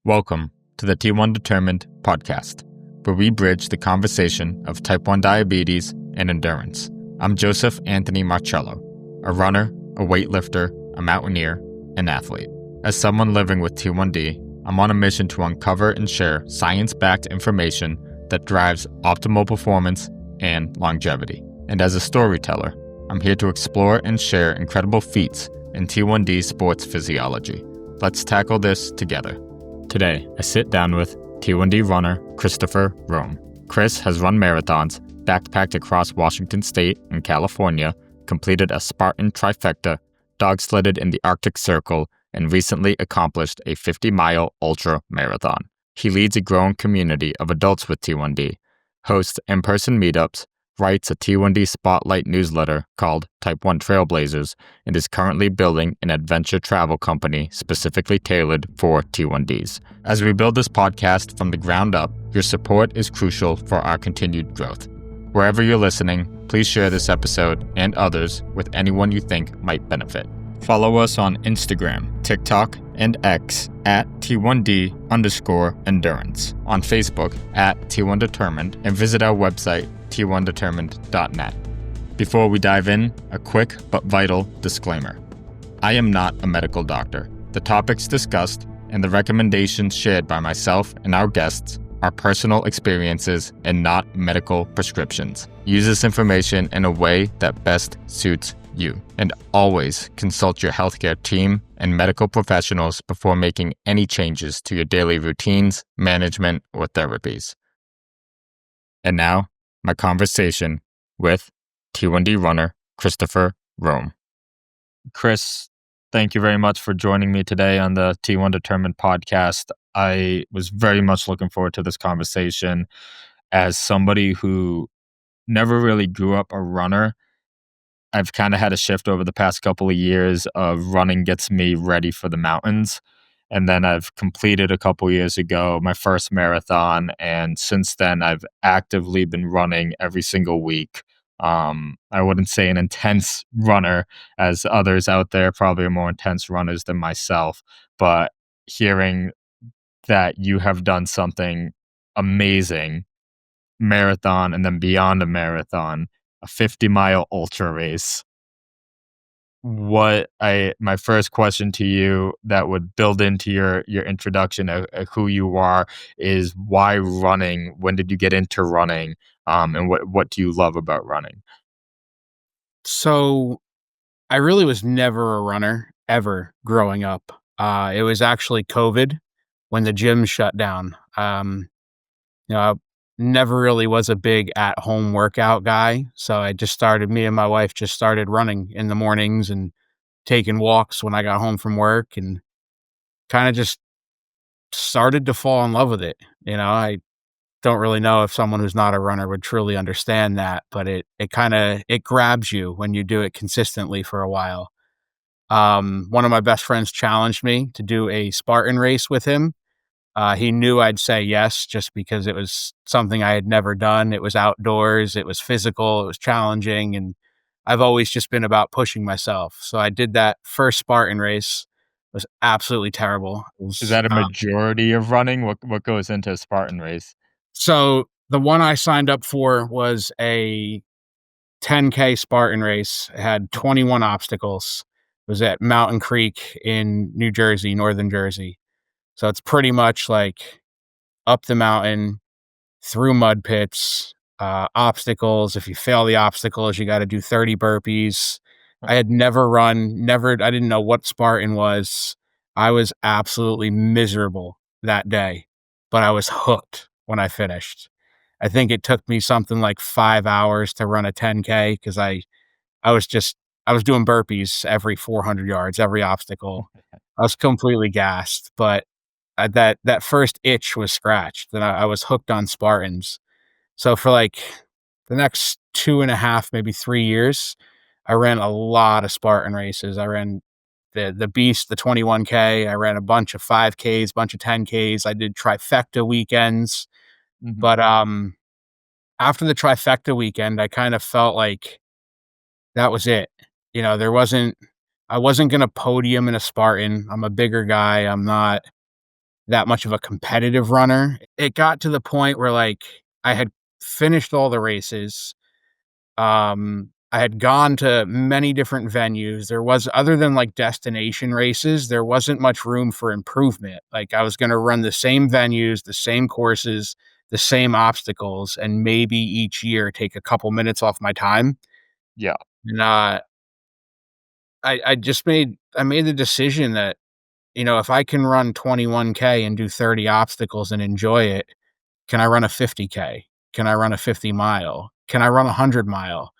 Welcome to the T1 Determined podcast, where we bridge the conversation of type 1 diabetes and endurance. I'm Joseph Anthony Marcello, a runner, a weightlifter, a mountaineer, and athlete. As someone living with T1D, I'm on a mission to uncover and share science-backed information that drives optimal performance and longevity. And as a storyteller, I'm here to explore and share incredible feats in T1D sports physiology. Let's tackle this together. Today, I sit down with T1D runner Chris Roome. Chris has run marathons, backpacked across Washington State and California, completed a Spartan Trifecta, dogsledded in the Arctic Circle, and recently accomplished a 50-mile ultra marathon. He leads a growing community of adults with T1D, hosts in-person meetups, writes a T1D Spotlight newsletter called Type-1 Trailblazers, and is currently building an adventure travel company specifically tailored for T1Ds. As we build this podcast from the ground up, your support is crucial for our continued growth. Wherever you're listening, please share this episode and others with anyone you think might benefit. Follow us on Instagram, TikTok, and X at T1D_endurance, on Facebook at T1 Determined, and visit our website, T1Determined.net. Before we dive in, a quick but vital disclaimer. I am not a medical doctor. The topics discussed and the recommendations shared by myself and our guests are personal experiences and not medical prescriptions. Use this information in a way that best suits you, and always consult your healthcare team and medical professionals before making any changes to your daily routines, management, or therapies. And now, my conversation with T1D runner Chris Roome. Chris, thank you very much for joining me today on the T1 Determined podcast. I was very much looking forward to this conversation. As somebody who never really grew up a runner, I've kind of had a shift over the past couple of years of running gets me ready for the mountains. And then I've completed a couple years ago my first marathon. And since then, I've actively been running every single week. I wouldn't say an intense runner, as others out there probably are more intense runners than myself. But hearing that you have done something amazing, marathon and then beyond a marathon, a 50-mile ultra race. My first question to you that would build into your introduction of who you are is why running? When did you get into running? And what do you love about running? So I really was never a runner ever growing up. It was actually COVID when the gym shut down. I never really was a big at-home workout guy. So me and my wife just started running in the mornings and taking walks when I got home from work, and kind of just started to fall in love with it. I don't really know if someone who's not a runner would truly understand that, but it grabs you when you do it consistently for a while. One of my best friends challenged me to do a Spartan race with him. He knew I'd say yes just because it was something I had never done. It was outdoors, it was physical, it was challenging, and I've always just been about pushing myself. So I did that first Spartan race. It was absolutely terrible. Is that a majority of running? What goes into a Spartan race? So the one I signed up for was a 10K Spartan race. It had 21 obstacles. It was at Mountain Creek in New Jersey, northern Jersey. So it's pretty much like up the mountain, through mud pits, obstacles. If you fail the obstacles, you got to do 30 burpees. I had I didn't know what Spartan was. I was absolutely miserable that day, but I was hooked when I finished. I think it took me something like 5 hours to run a 10K because I was doing burpees every 400 yards, every obstacle. I was completely gassed, but that first itch was scratched. Then I was hooked on Spartans. So for like the next 2.5, maybe 3 years, I ran a lot of Spartan races. I ran the Beast, the 21K. I ran a bunch of 5Ks, bunch of 10Ks. I did Trifecta weekends. Mm-hmm. But after the Trifecta weekend, I kind of felt like that was it. I wasn't going to podium in a Spartan. I'm a bigger guy. I'm not that much of a competitive runner. It got to the point where, like, I had finished all the races. I had gone to many different venues. There was, other than like destination races, there wasn't much room for improvement. Like, I was going to run the same venues, the same courses, the same obstacles, and maybe each year take a couple minutes off my time. Yeah. And I made the decision that, if I can run 21K and do 30 obstacles and enjoy it, can I run a 50K? Can I run a 50 mile? Can I run a 100 mile?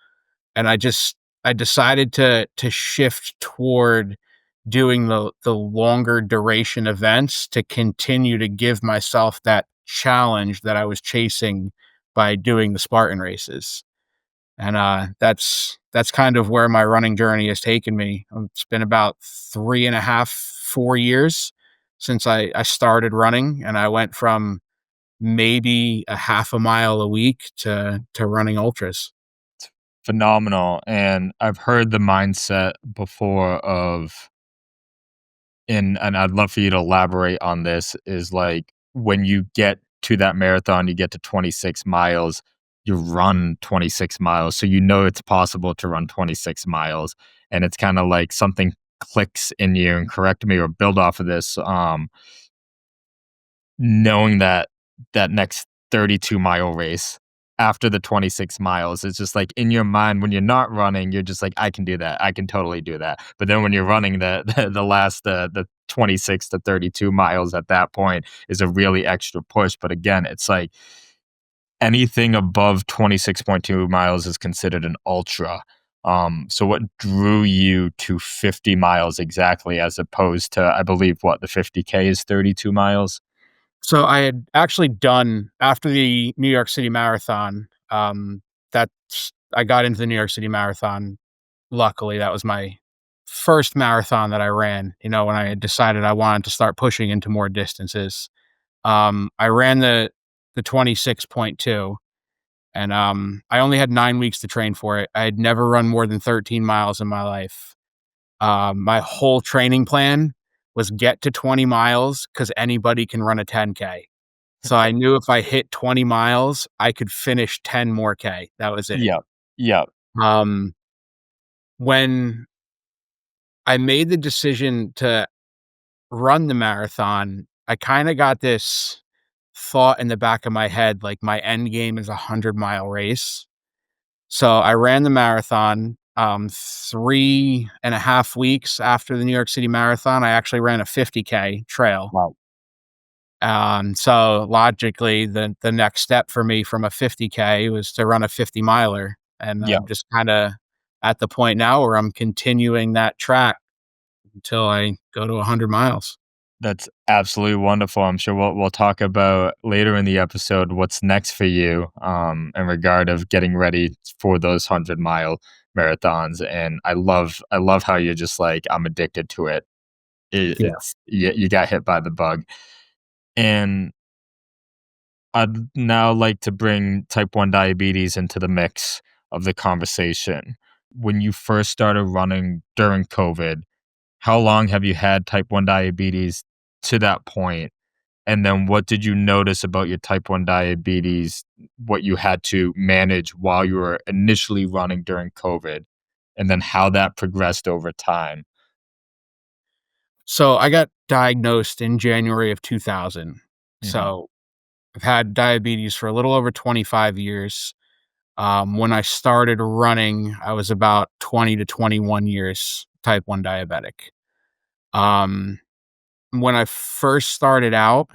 And I decided to shift toward doing the longer duration events to continue to give myself that challenge that I was chasing by doing the Spartan races. And that's kind of where my running journey has taken me. It's been about 3.5, 4 years since I started running, and I went from maybe a half a mile a week to running ultras. Phenomenal. And I've heard the mindset before of, and I'd love for you to elaborate on this, is like when you get to that marathon, you get to 26 miles, you run 26 miles. So you know it's possible to run 26 miles. And it's kind of like something clicks in you, and correct me or build off of this. Knowing that that next 32-mile race after the 26 miles, it's just like in your mind when you're not running, you're just like, I can do that. I can totally do that. But then when you're running the last the 26 to 32 miles at that point is a really extra push. But again, it's like anything above 26.2 miles is considered an ultra. So what drew you to 50 miles exactly, as opposed to, I believe, what, the 50K is 32 miles? So I had actually done, after the New York City Marathon, that's I got into the New York City Marathon. Luckily, that was my first marathon that I ran, when I had decided I wanted to start pushing into more distances. I ran the 26.2, and I only had 9 weeks to train for it. I had never run more than 13 miles in my life. My whole training plan was get to 20 miles because anybody can run a 10K. So I knew if I hit 20 miles, I could finish 10 more K. That was it. Yep. Yep. Um, when I made the decision to run the marathon, I kind of got this thought in the back of my head, like my end game is a 100-mile race. So I ran the marathon. 3.5 weeks after the New York City Marathon, I actually ran a 50K trail. Wow. So logically, the next step for me from a 50K was to run a 50 miler. And Yeah. I'm just kind of at the point now where I'm continuing that track until I go to 100 miles. That's absolutely wonderful. I'm sure we'll talk about later in the episode what's next for you, in regard of getting ready for those 100-mile marathons. And I love how you're just like, I'm addicted to it. Yeah. It's you got hit by the bug. And I'd now like to bring type 1 diabetes into the mix of the conversation. When you first started running during COVID, how long have you had type 1 diabetes to that point? And then what did you notice about your type 1 diabetes, what you had to manage while you were initially running during COVID, and then how that progressed over time? So I got diagnosed in January of 2000. Mhm. So I've had diabetes for a little over 25 years. When I started running, I was about 20 to 21 years type 1 diabetic. Um, when I first started out,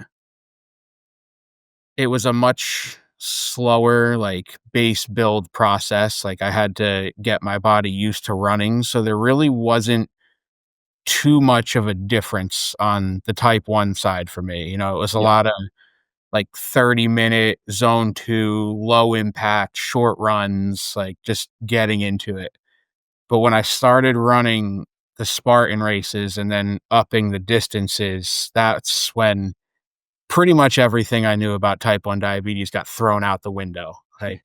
it was a much slower, like, base build process. Like, I had to get my body used to running. So there really wasn't too much of a difference on the type 1 side for me. It was a Yeah. lot of like 30-minute zone 2, low impact, short runs, like just getting into it. But when I started running the Spartan races and then upping the distances, that's when pretty much everything I knew about type 1 diabetes got thrown out the window. Like,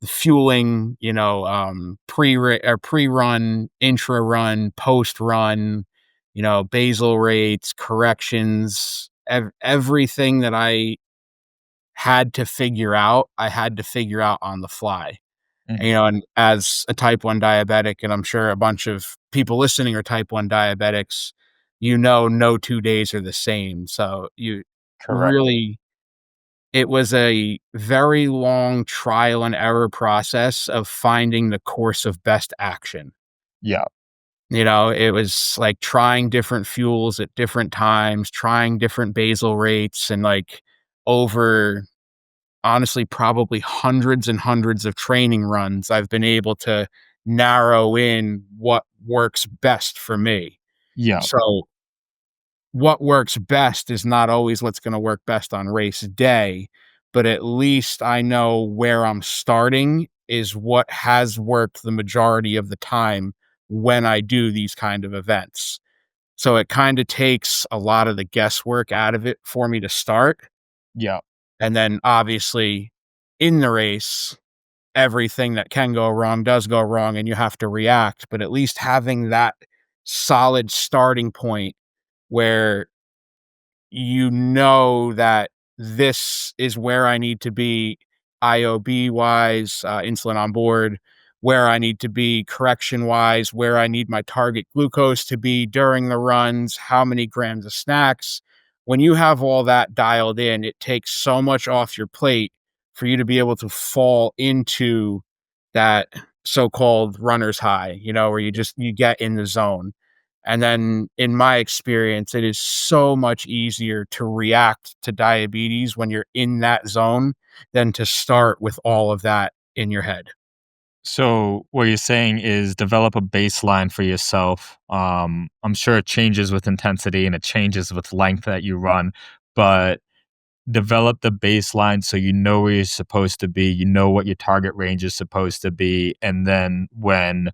fueling, pre-run, intra-run, post-run, basal rates, corrections, everything that I had to figure out, I had to figure out on the fly. Mhm. And as a type 1 diabetic, and I'm sure a bunch of people listening are type 1 diabetics, no 2 days are the same. So you Correct. really, it was a very long trial and error process of finding the course of best action. Yeah. It was like trying different fuels at different times, trying different basal rates, and like over honestly probably hundreds and hundreds of training runs, I've been able to narrow in what works best for me. Yeah. So what works best is not always what's going to work best on race day, but at least I know where I'm starting is what has worked the majority of the time when I do these kind of events. So it kind of takes a lot of the guesswork out of it for me to start. Yeah. And then obviously in the race, everything that can go wrong does go wrong and you have to react. But at least having that solid starting point where that this is where I need to be IOB wise, insulin on board, where I need to be correction wise, where I need my target glucose to be during the runs, how many grams of snacks. When you have all that dialed in, it takes so much off your plate for you to be able to fall into that so-called runner's high, where you get in the zone. And then in my experience, it is so much easier to react to diabetes when you're in that zone than to start with all of that in your head. So what you're saying is develop a baseline for yourself. I'm sure it changes with intensity and it changes with length that you run, but develop the baseline so you know where you're supposed to be, you know what your target range is supposed to be, and then when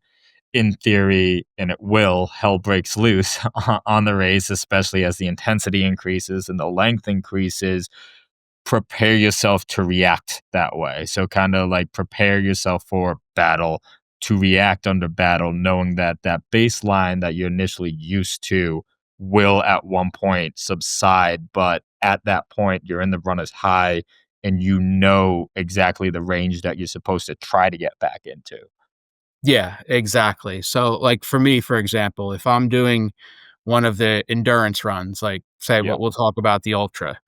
in theory, and it will, hell breaks loose on the race, especially as the intensity increases and the length increases, prepare yourself to react that way. So kind of like prepare yourself for battle, to react under battle, knowing that that baseline that you're initially used to will at one point subside, but at that point you're in the runner's high and you know exactly the range that you're supposed to try to get back into. Yeah, exactly. So, like for me, for example, if I'm doing one of the endurance runs, like say Yeah. what we'll talk about the ultra.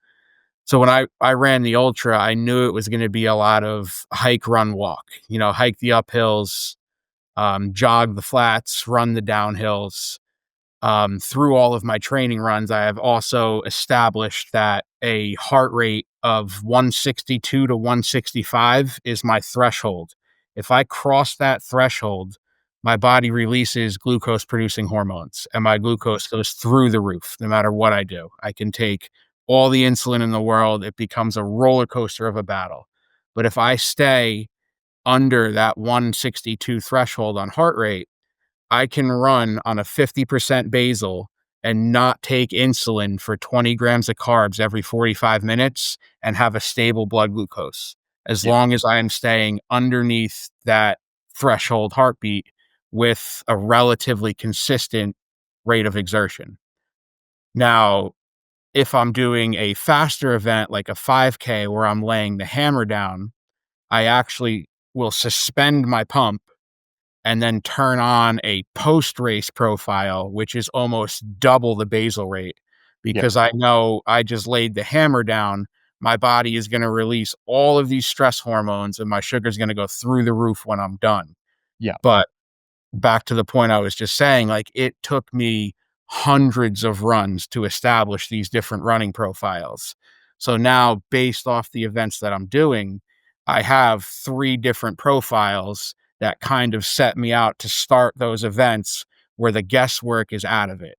So when I ran the ultra, I knew it was going to be a lot of hike, run, walk. Hike the uphills, jog the flats, run the downhills. Through all of my training runs, I have also established that a heart rate of 162 to 165 is my threshold. If I cross that threshold, my body releases glucose producing hormones and my glucose goes through the roof no matter what I do. I can take all the insulin in the world, it becomes a roller coaster of a battle. But if I stay under that 162 threshold on heart rate, I can run on a 50% basal and not take insulin for 20 grams of carbs every 45 minutes and have a stable blood glucose, as Yeah. long as I am staying underneath that threshold heartbeat with a relatively consistent rate of exertion. Now, if I'm doing a faster event like a 5K where I'm laying the hammer down, I actually will suspend my pump and then turn on a post-race profile, which is almost double the basal rate, Yeah. because I know I just laid the hammer down. My body is going to release all of these stress hormones and my sugar is going to go through the roof when I'm done. Yeah. But back to the point I was just saying, like it took me hundreds of runs to establish these different running profiles. So now, based off the events that I'm doing, I have three different profiles that kind of set me out to start those events where the guesswork is out of it.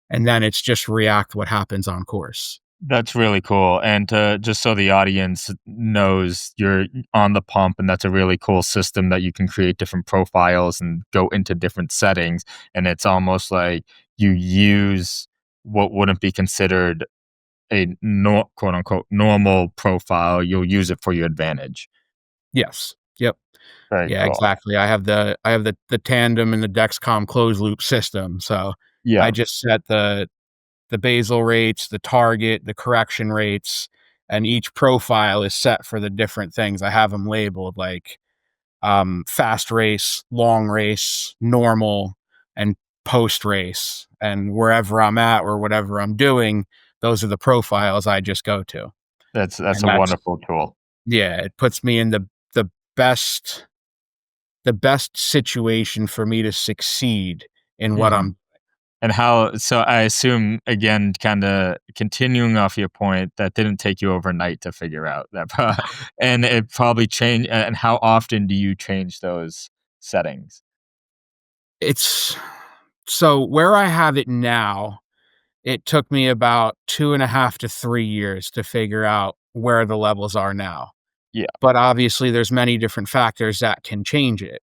And then it's just react what happens on course. That's really cool. And just so the audience knows, you're on the pump, and that's a really cool system that you can create different profiles and go into different settings. And it's almost like you use what wouldn't be considered a quote unquote normal profile. You'll use it for your advantage. Yes. Yep. Very Yeah, cool. exactly. I have the tandem and the Dexcom closed loop system. So Yeah. I just set the basal rates, the target, the correction rates, and each profile is set for the different things. I have them labeled like fast race, long race, normal, and post race. And wherever I'm at or whatever I'm doing, those are the profiles I just go to. That's And a that's, wonderful tool. yeah, it puts me in the best the best situation for me to succeed in what Mhm. I'm. And how so I assume, again, kinda continuing off your point, that didn't take you overnight to figure out that and it probably changed. And how often do you change those settings? It's so where I have it now, it took me about 2.5 to 3 years to figure out where the levels are now. Yeah, But obviously, there's many different factors that can change it,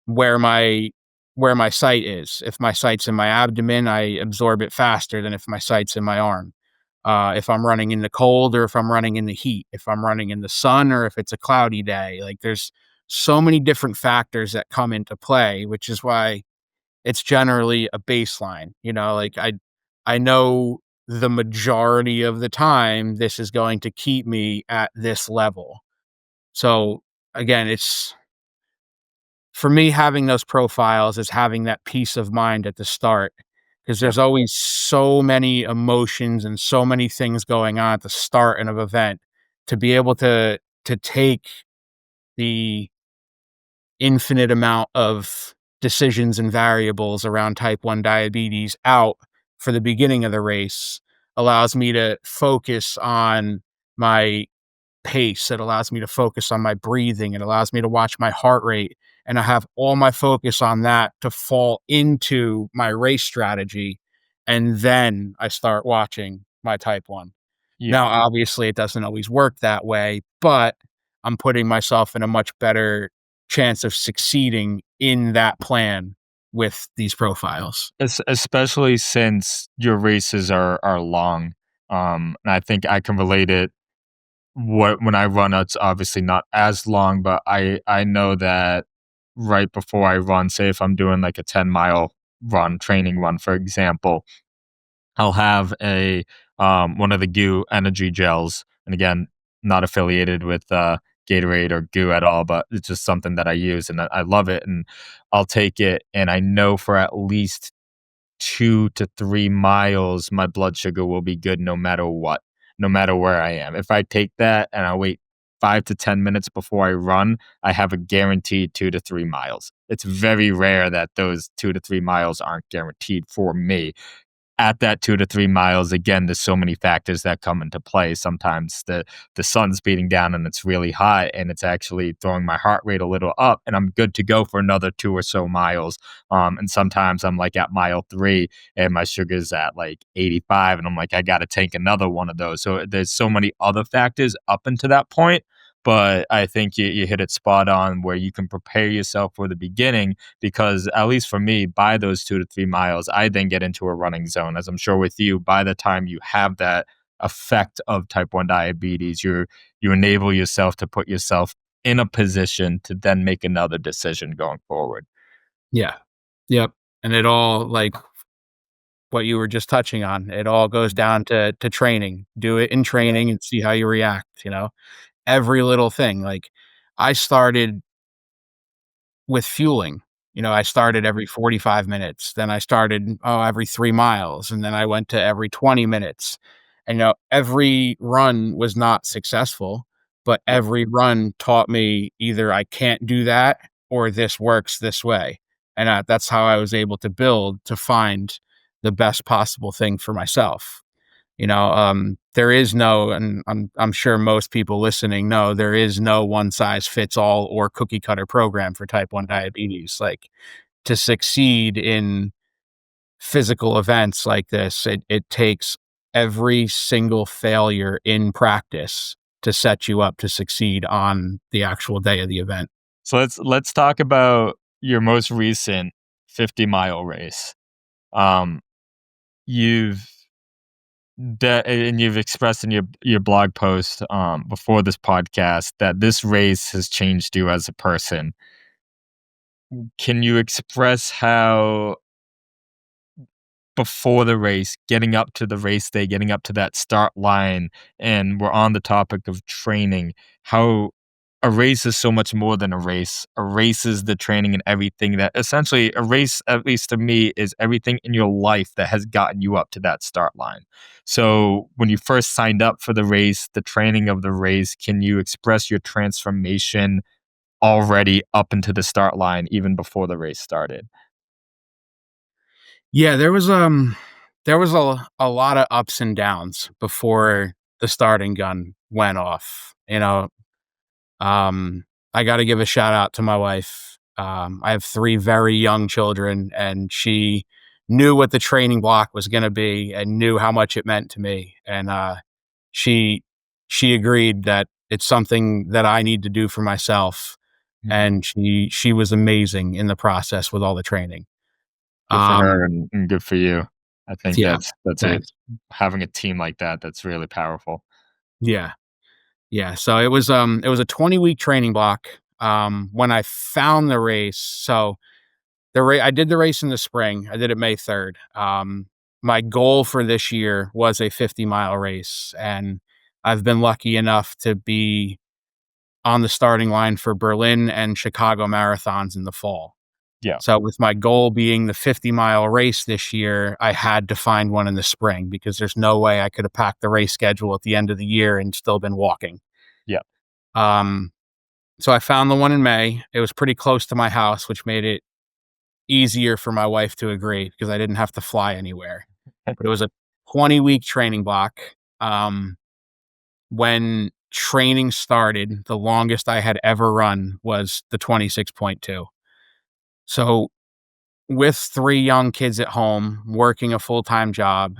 where my where my site is. If my site's in my abdomen, I absorb it faster than if my site's in my arm. If I'm running in the cold or if I'm running in the heat, if I'm running in the sun or if it's a cloudy day, like there's so many different factors that come into play, which is why it's generally a baseline. Like I know the majority of the time this is going to keep me at this level. So again, it's for me having those profiles is having that peace of mind at the start because yep, there's always so many emotions and so many things going on at the start of an event to be able to take the infinite amount of decisions and variables around type 1 diabetes out for the beginning of the race allows me to focus on my pace. It allows me to focus on my breathing. It allows me to watch my heart rate. And I have all my focus on that to fall into my race strategy. And then I start watching my type 1. yeah. Now, obviously, it doesn't always work that way, but I'm putting myself in a much better chance of succeeding in that plan with these profiles. Especially since your races are long, and I think I can relate it. What When I run, it's obviously not as long, but I know that right before I run, say if I'm doing like a 10-mile run, training run, for example, I'll have a one of the Goo energy gels, and again, not affiliated with Gatorade or Goo at all, but it's just something that I use and I love it. And I'll take it, and I know for at least 2 to 3 miles, my blood sugar will be good no matter what, no matter where I am. If I take that and I wait 5 to 10 minutes before I run, I have a guaranteed 2 to 3 miles. It's very rare that those 2 to 3 miles aren't guaranteed for me. At that 2 to 3 miles, again, there's so many factors that come into play. Sometimes the sun's beating down and it's really hot, and it's actually throwing my heart rate a little up, and I'm good to go for another 2 or so miles. And sometimes I'm like at mile 3 and my sugar's at like 85, and I'm like, I got to take another one of those. So there's so many other factors up until that point. But I think you hit it spot on where you can prepare yourself for the beginning, because at least for me, by those 2 to 3 miles, I then get into a running zone. As I'm sure with you, by the time you have that effect of type 1 diabetes, you enable yourself to put yourself in a position to then make another decision going forward. Yeah. Yep. And it all like what you were just touching on, it all goes down to training. Do it in training and see how you react. Every little thing. Like I started with fueling. I started every 45 minutes. Then I started, every 3 miles, and then I went to every 20 minutes. And, every run was not successful, but Yeah. every run taught me either I can't do that or this works this way. And, that's how I was able to build to find the best possible thing for myself. There is no, and I'm sure most people listening know there is no one size fits all or cookie cutter program for type 1 diabetes. Like to succeed in physical events like this, it takes every single failure in practice to set you up to succeed on the actual day of the event. So let's talk about your most recent 50-mile race. Um, you've and you've expressed in your blog post before this podcast that this race has changed you as a person. Can you express how before the race, getting up to the race day, getting up to that start line, and we're on the topic of training, how a race is so much more than a race. A race is the training and everything that essentially a race, at least to me, is everything in your life that has gotten you up to that start line. So when you first signed up for the race, the training of the race, can you express your transformation already up into the start line, even before the race started? Yeah, there was a lot of ups and downs before the starting gun went off. I got to give a shout out to my wife. I have 3 very young children, and she knew what the training block was going to be and knew how much it meant to me. And she she agreed that it's something that I need to do for myself. Mhm. And she was amazing in the process with all the training. Good for her Um, and good for you. I think yeah, that's a thanks. having a team like that, that's really powerful. Yeah. Yeah, so it was a 20-week training block. When I found the race, so I did the race in the spring. I did it May 3rd. My goal for this year was a 50-mile race, and I've been lucky enough to be on the starting line for Berlin and Chicago marathons in the fall. Yeah, So with my goal being the 50-mile race this year, I had to find one in the spring because there's no way I could have packed the race schedule at the end of the year and still been walking. yeah. Um, So I found the one in May. It was pretty close to my house, which made it easier for my wife to agree because I didn't have to fly anywhere. But it was a 20-week training block. Um, when training started, the longest I had ever run was the 26.2. So with 3 young kids at home, working a full-time job,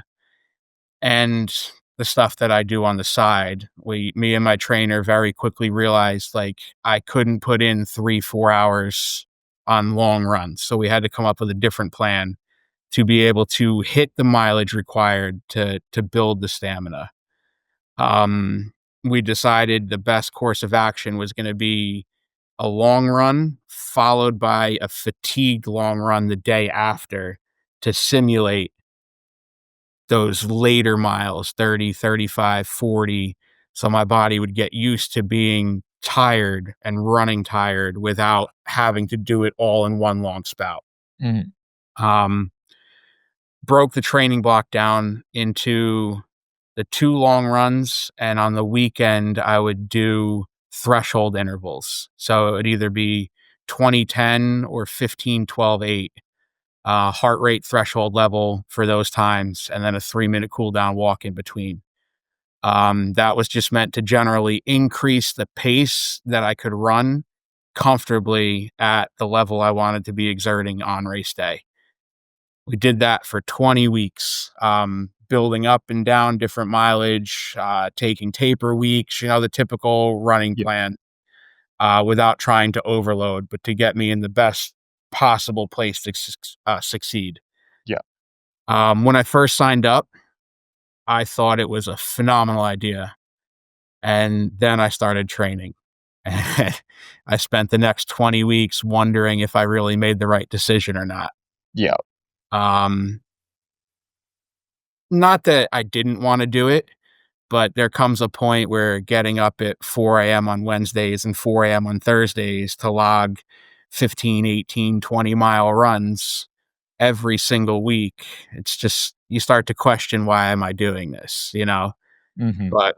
and the stuff that I do on the side, me and my trainer very quickly realized like I couldn't put in 3, 4 hours on long runs. So we had to come up with a different plan to be able to hit the mileage required to build the stamina. Um, we decided the best course of action was going to be a long run followed by a fatigued long run the day after to simulate those later miles, 30, 35, 40, so my body would get used to being tired and running tired without having to do it all in one long spout. Mhm. Um, broke the training block down into the 2 long runs, and on the weekend, I would do threshold intervals. So it would either be 20-10 or 15-12-8, heart rate threshold level for those times, and then a 3-minute cool down walk in between. That was just meant to generally increase the pace that I could run comfortably at the level I wanted to be exerting on race day. We did that for 20 weeks, building up and down different mileage, taking taper weeks, the typical running Yeah, plan, without trying to overload, but to get me in the best possible place to succeed. yeah, When I first signed up, I thought it was a phenomenal idea. And then I started training. And I spent the next 20 weeks wondering if I really made the right decision or not. yeah. Um, Not that I didn't want to do it, but there comes a point where getting up at 4 a.m. on Wednesdays and 4 a.m. on Thursdays to log 15, 18, 20-mile runs every single week, it's just, you start to question, why am I doing this? Mhm. But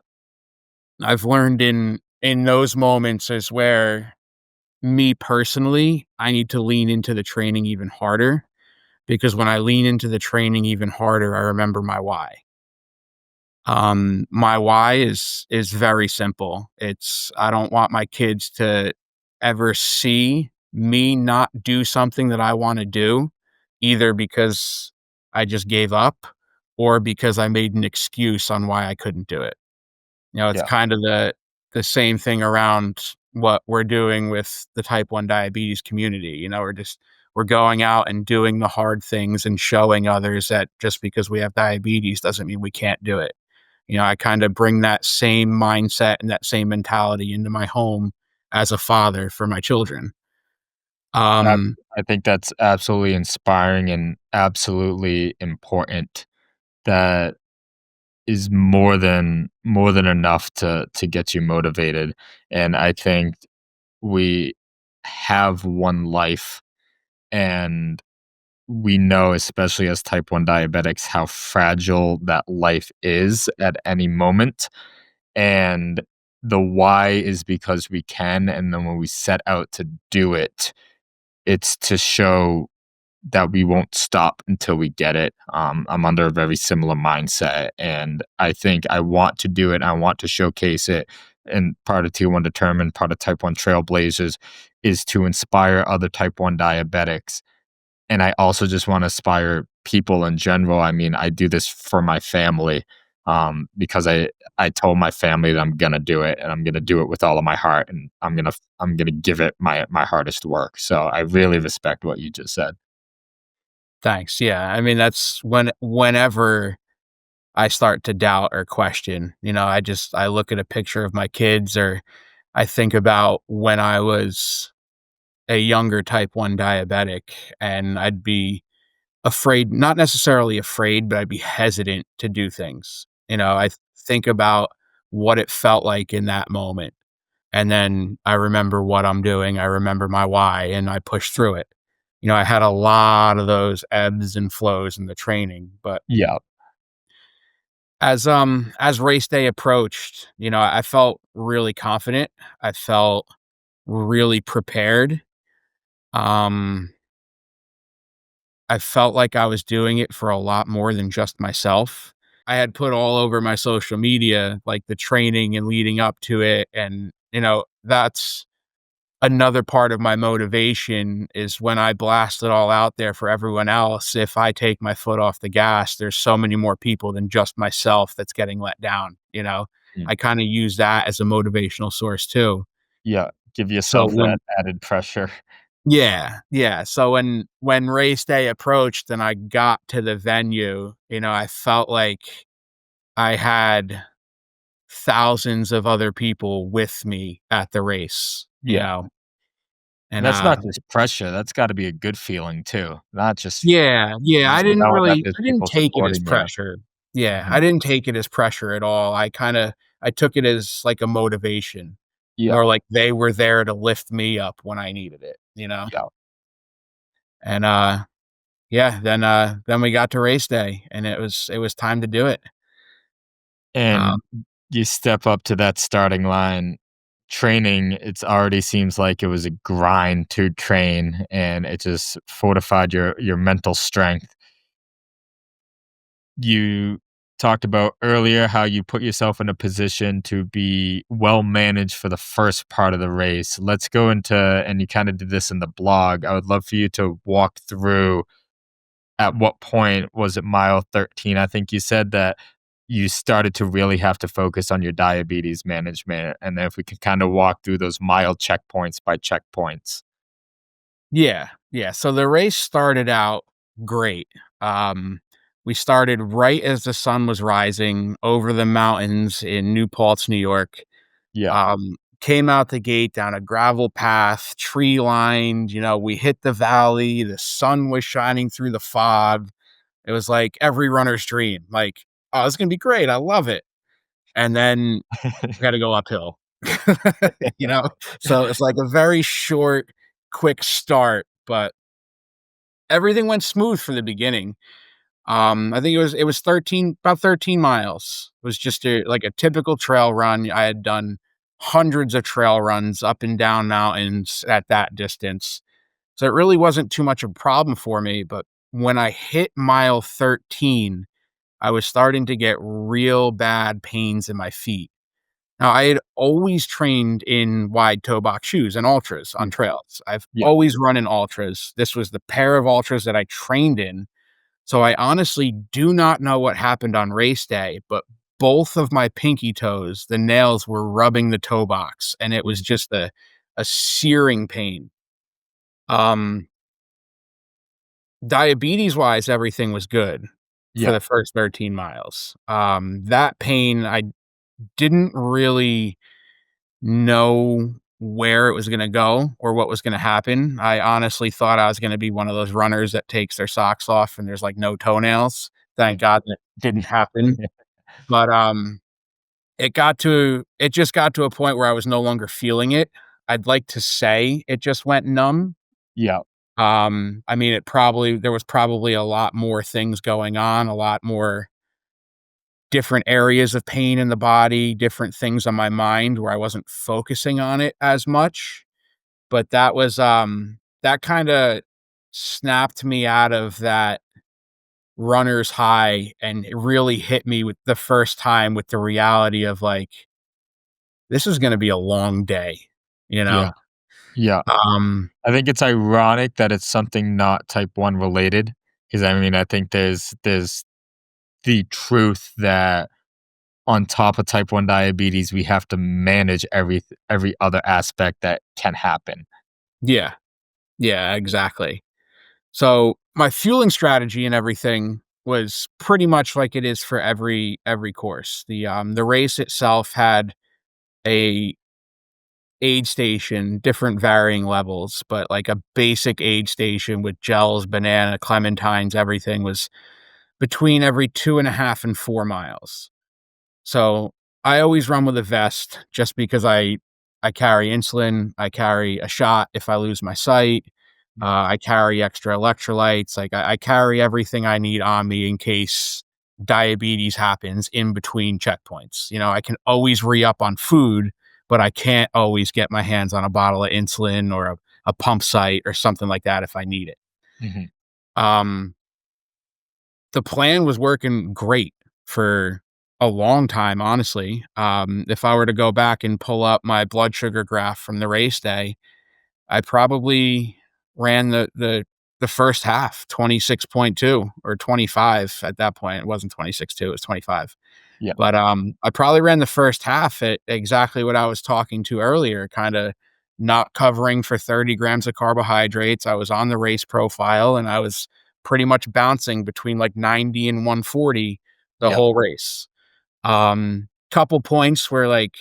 I've learned in those moments is where me personally, I need to lean into the training even harder, because when I lean into the training even harder, I remember my why. My why is very simple. It's, I don't want my kids to ever see me not do something that I want to do, either because I just gave up or because I made an excuse on why I couldn't do it. It's Yeah, kind of the same thing around what we're doing with the type 1 diabetes community. We're going out and doing the hard things and showing others that just because we have diabetes doesn't mean we can't do it. I kind of bring that same mindset and that same mentality into my home as a father for my children. Ab Um, I think that's absolutely inspiring and absolutely important. That is more than enough to get you motivated, and I think we have one life, and we know, especially as type 1 diabetics, how fragile that life is at any moment, and the why is because we can, and then when we set out to do it, it's to show that we won't stop until we get it. I'm under a very similar mindset, and I think I want to do it. I want to showcase it. And part of T1 Determined, part of Type-1 Trailblazers is to inspire other Type 1 diabetics. And I also just want to inspire people in general. I mean, I do this for my family because I told my family that I'm gonna do it, and I'm gonna do it with all of my heart, and I'm gonna give it my hardest work. So I really respect what you just said. Thanks. Yeah. I mean, that's whenever I start to doubt or question, I look at a picture of my kids, or I think about when I was a younger type 1 diabetic, and I'd be afraid, not necessarily afraid, but I'd be hesitant to do things. I think about what it felt like in that moment. And then I remember what I'm doing. I remember my why, and I push through it. I had a lot of those ebbs and flows in the training, but Yeah. as race day approached, I felt really confident. I felt really prepared. Um, I felt like I was doing it for a lot more than just myself. I had put all over my social media, like the training and leading up to it. And, that's another part of my motivation is when I blast it all out there for everyone else. If I take my foot off the gas, there's so many more people than just myself that's getting let down. Mm. I kind of use that as a motivational source too. Yeah, give So yourself that when added pressure. Yeah, yeah. So when race day approached and I got to the venue, I felt like I had thousands of other people with me at the race, Yeah, and and that's not just pressure, that's gotta be a good feeling too, not yeah, yeah, just knowing that there's I didn't people take it as supporting you. pressure. Yeah, I Mhm. didn't take it as pressure at all. I took it as like a motivation, Yeah, more like they were there to lift me up when I needed it. yeah, And yeah, then we got to race day, and it was time to do it. Um, and you step up to that starting line, training, it's already seems like it was a grind to train, and it just fortified your mental strength. You talked about earlier how you put yourself in a position to be well managed for the first part of the race. Let's go into, and you kind of did this in the blog. I would love for you to walk through at what point was it mile 13? I think you said that you started to really have to focus on your diabetes management. And then if we could kind of walk through those mile checkpoints by checkpoints. yeah, yeah. So the race started out great. Um, we started right as the sun was rising over the mountains in New Paltz, New York. Yeah. Came out the gate down a gravel path, tree lined. We hit the valley. The sun was shining through the fog. It was like every runner's dream. Like, oh, it's gonna be great. I love it. And then we had to go uphill. you know? So it's like a very short, quick start, but everything went smooth from the beginning. I think it was 13 about 13 miles. It was just like a typical trail run. I had done hundreds of trail runs up and down mountains at that distance. So it really wasn't too much of a problem for me, but when I hit mile 13, I was starting to get real bad pains in my feet. Now, I had always trained in wide toe box shoes and ultras on Mm. trails. I've Yeah. always run in ultras. This was the pair of ultras that I trained in. So I honestly do not know what happened on race day, but both of my pinky toes, the nails were rubbing the toe box, and it was Mm. just a searing pain. Um, Diabetes wise, everything was good for Yeah. the first 13 miles. That pain, I didn't really know where it was going to go or what was going to happen. I honestly thought I was going to be one of those runners that takes their socks off and there's like no toenails. Thank God that didn't happen. But it just got to a point where I was no longer feeling it. I'd like to say it just went numb. Yeah. I mean, there was probably a lot more things going on, a lot more different areas of pain in the body, different things on my mind where I wasn't focusing on it as much. But that kind of snapped me out of that runner's high, and it really hit me with the first time with the reality of like, this is going to be a long day, you know? Yeah. Yeah. Um, I think it's ironic that it's something not type 1 related, because I mean, I think there's the truth that on top of type 1 diabetes, we have to manage every other aspect that can happen. yeah, yeah, exactly. So my fueling strategy and everything was pretty much like it is for every course. The race itself had a aid station, different varying levels, but like a basic aid station with gels, banana, clementines, everything was between every 2.5 and 4 miles. So I always run with a vest just because I carry insulin, I carry a shot if I lose my sight, I carry extra electrolytes, like I carry everything I need on me in case diabetes happens in between checkpoints. You know, I can always re-up on food, but I can't always get my hands on a bottle of insulin or a pump site or something like that if I need it. Mhm. Um, the plan was working great for a long time, honestly. If I were to go back and pull up my blood sugar graph from the race day, I probably ran the first half 26.2 or 25 at that point. It wasn't 26.2, it was 25. Yeah. But I probably ran the first half at exactly what I was talking to earlier, kind of not covering for 30 grams of carbohydrates. I was on the race profile and I was pretty much bouncing between like 90 and 140 the Yeah. whole race. Couple points where like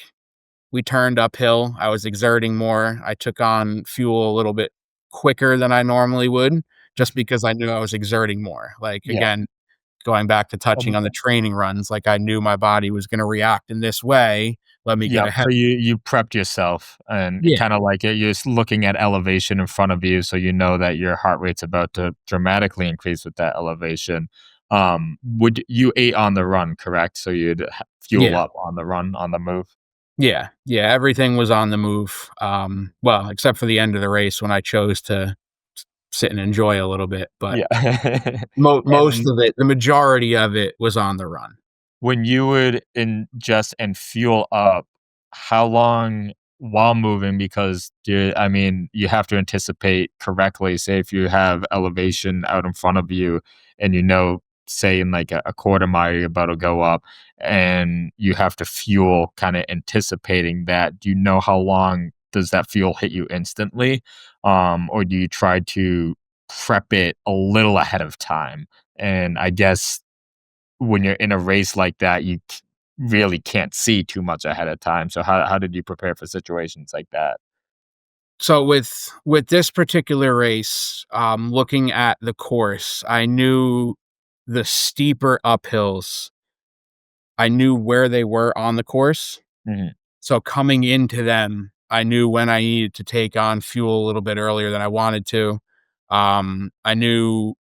we turned uphill. I was exerting more. I took on fuel a little bit quicker than I normally would just because I knew I was exerting more. Like Yeah. again, going back to touching on the training runs, like I knew my body was going to react in this way. Let me get Yeah, ahead. so you prepped yourself and Yeah. kinda like you're just looking at elevation in front of you, so you know that your heart rate's about to dramatically increase with that elevation. Would you ate on the run, correct? So you'd fuel Yeah. up on the run, on the move? Yeah. Yeah. Everything was on the move. Well, except for the end of the race when I chose to sit and enjoy a little bit, but Yeah. most And of it, the majority of it was on the run. when you would ingest and fuel up, how long while moving? Because I mean, you have to anticipate correctly. Say if you have elevation out in front of you, and you know, say in like a quarter mile you're about to go up, and you have to fuel, kind of anticipating that. Do you know how long does that fuel hit you instantly, or do you try to prep it a little ahead of time? And I guess when you're in a race like that, you really can't see too much ahead of time. So how did you prepare for situations like that? So with this particular race, looking at the course, I knew the steeper uphills. I knew where they were on the course. Mhm. So coming into them, I knew when I needed to take on fuel a little bit earlier than I wanted to. I knew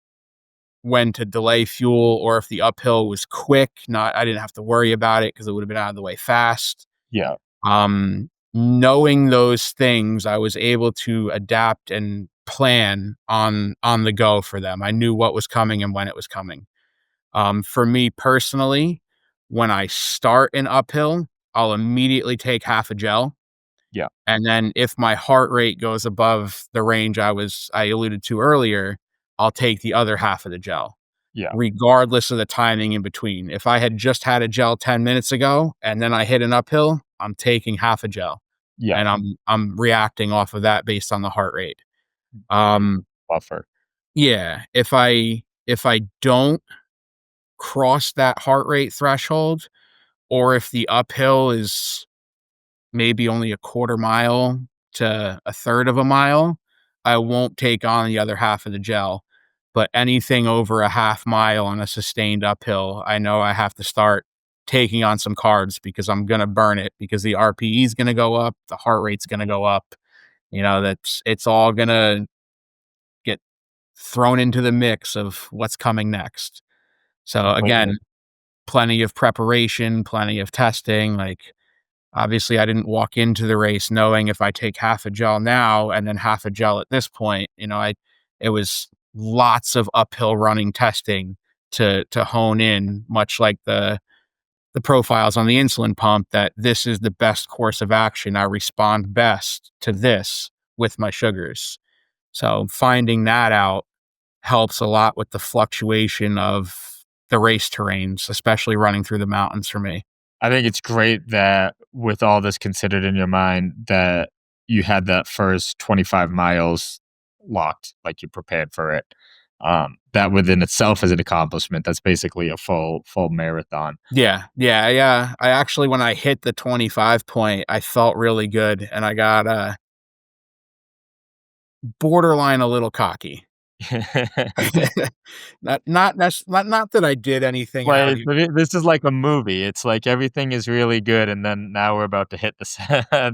when to delay fuel or if the uphill was quick, not I didn't have to worry about it because it would have been out of the way fast. Yeah, Knowing those things, I was able to adapt and plan on the go for them. I knew what was coming and when it was coming. For me personally, when I start an uphill, I'll immediately take half a gel. yeah, And then if my heart rate goes above the range I alluded to earlier, I'll take the other half of the gel, yeah, regardless of the timing in between. If I had just had a gel 10 minutes ago and then I hit an uphill, I'm taking half a gel yeah. and I'm reacting off of that based on the heart rate. So you Um, buffer. yeah, if I don't cross that heart rate threshold, or if the uphill is maybe only a quarter mile to a third of a mile, I won't take on the other half of the gel. But anything over a half mile on a sustained uphill, I know I have to start taking on some carbs because I'm gonna burn it because the RPE is gonna go up, the heart rate's gonna go up. It's all gonna get thrown into the mix of what's coming next. So Completely. again, plenty of preparation, plenty of testing. Like, obviously, I didn't walk into the race knowing if I take half a gel now and then half a gel at this point. It was lots of uphill running testing to hone in, much like the profiles on the insulin pump, that this is the best course of action. I respond best to this with my sugars. So finding that out helps a lot with the fluctuation of the race terrains, especially running through the mountains for me. I think it's great that with all this considered in your mind that you had that first 25 miles locked, like you prepared for it. That within itself is an accomplishment. That's basically a full marathon. Yeah, yeah, yeah. I actually, when I hit the 25 point, I felt really good, and I got, borderline a little cocky. Not that I did anything out Like, here. this is like a movie. It's like everything is really good, and then now we're about to hit the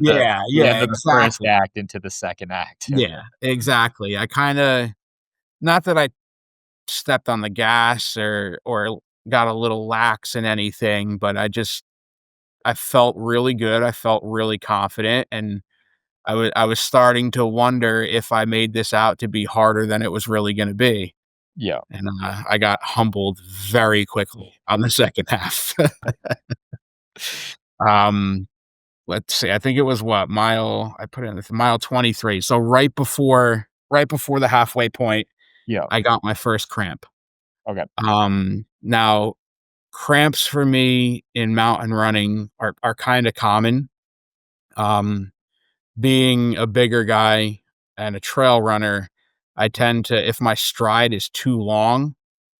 Yeah, the yeah, end of the first exactly. act into the second act. Yeah, exactly. I kinda, not that I stepped on the gas or got a little lax in anything, but I felt really good, I felt really confident, and I was starting to wonder if I made this out to be harder than it was really gonna be, Yeah, and, I got humbled very quickly on the second half. Um, let's see, I think it was what, I put in mile 23, so right before the halfway point, yeah, I got my first cramp. okay, Now cramps for me in mountain running are kinda common. Um, Being a bigger guy and a trail runner, I tend to, if my stride is too long,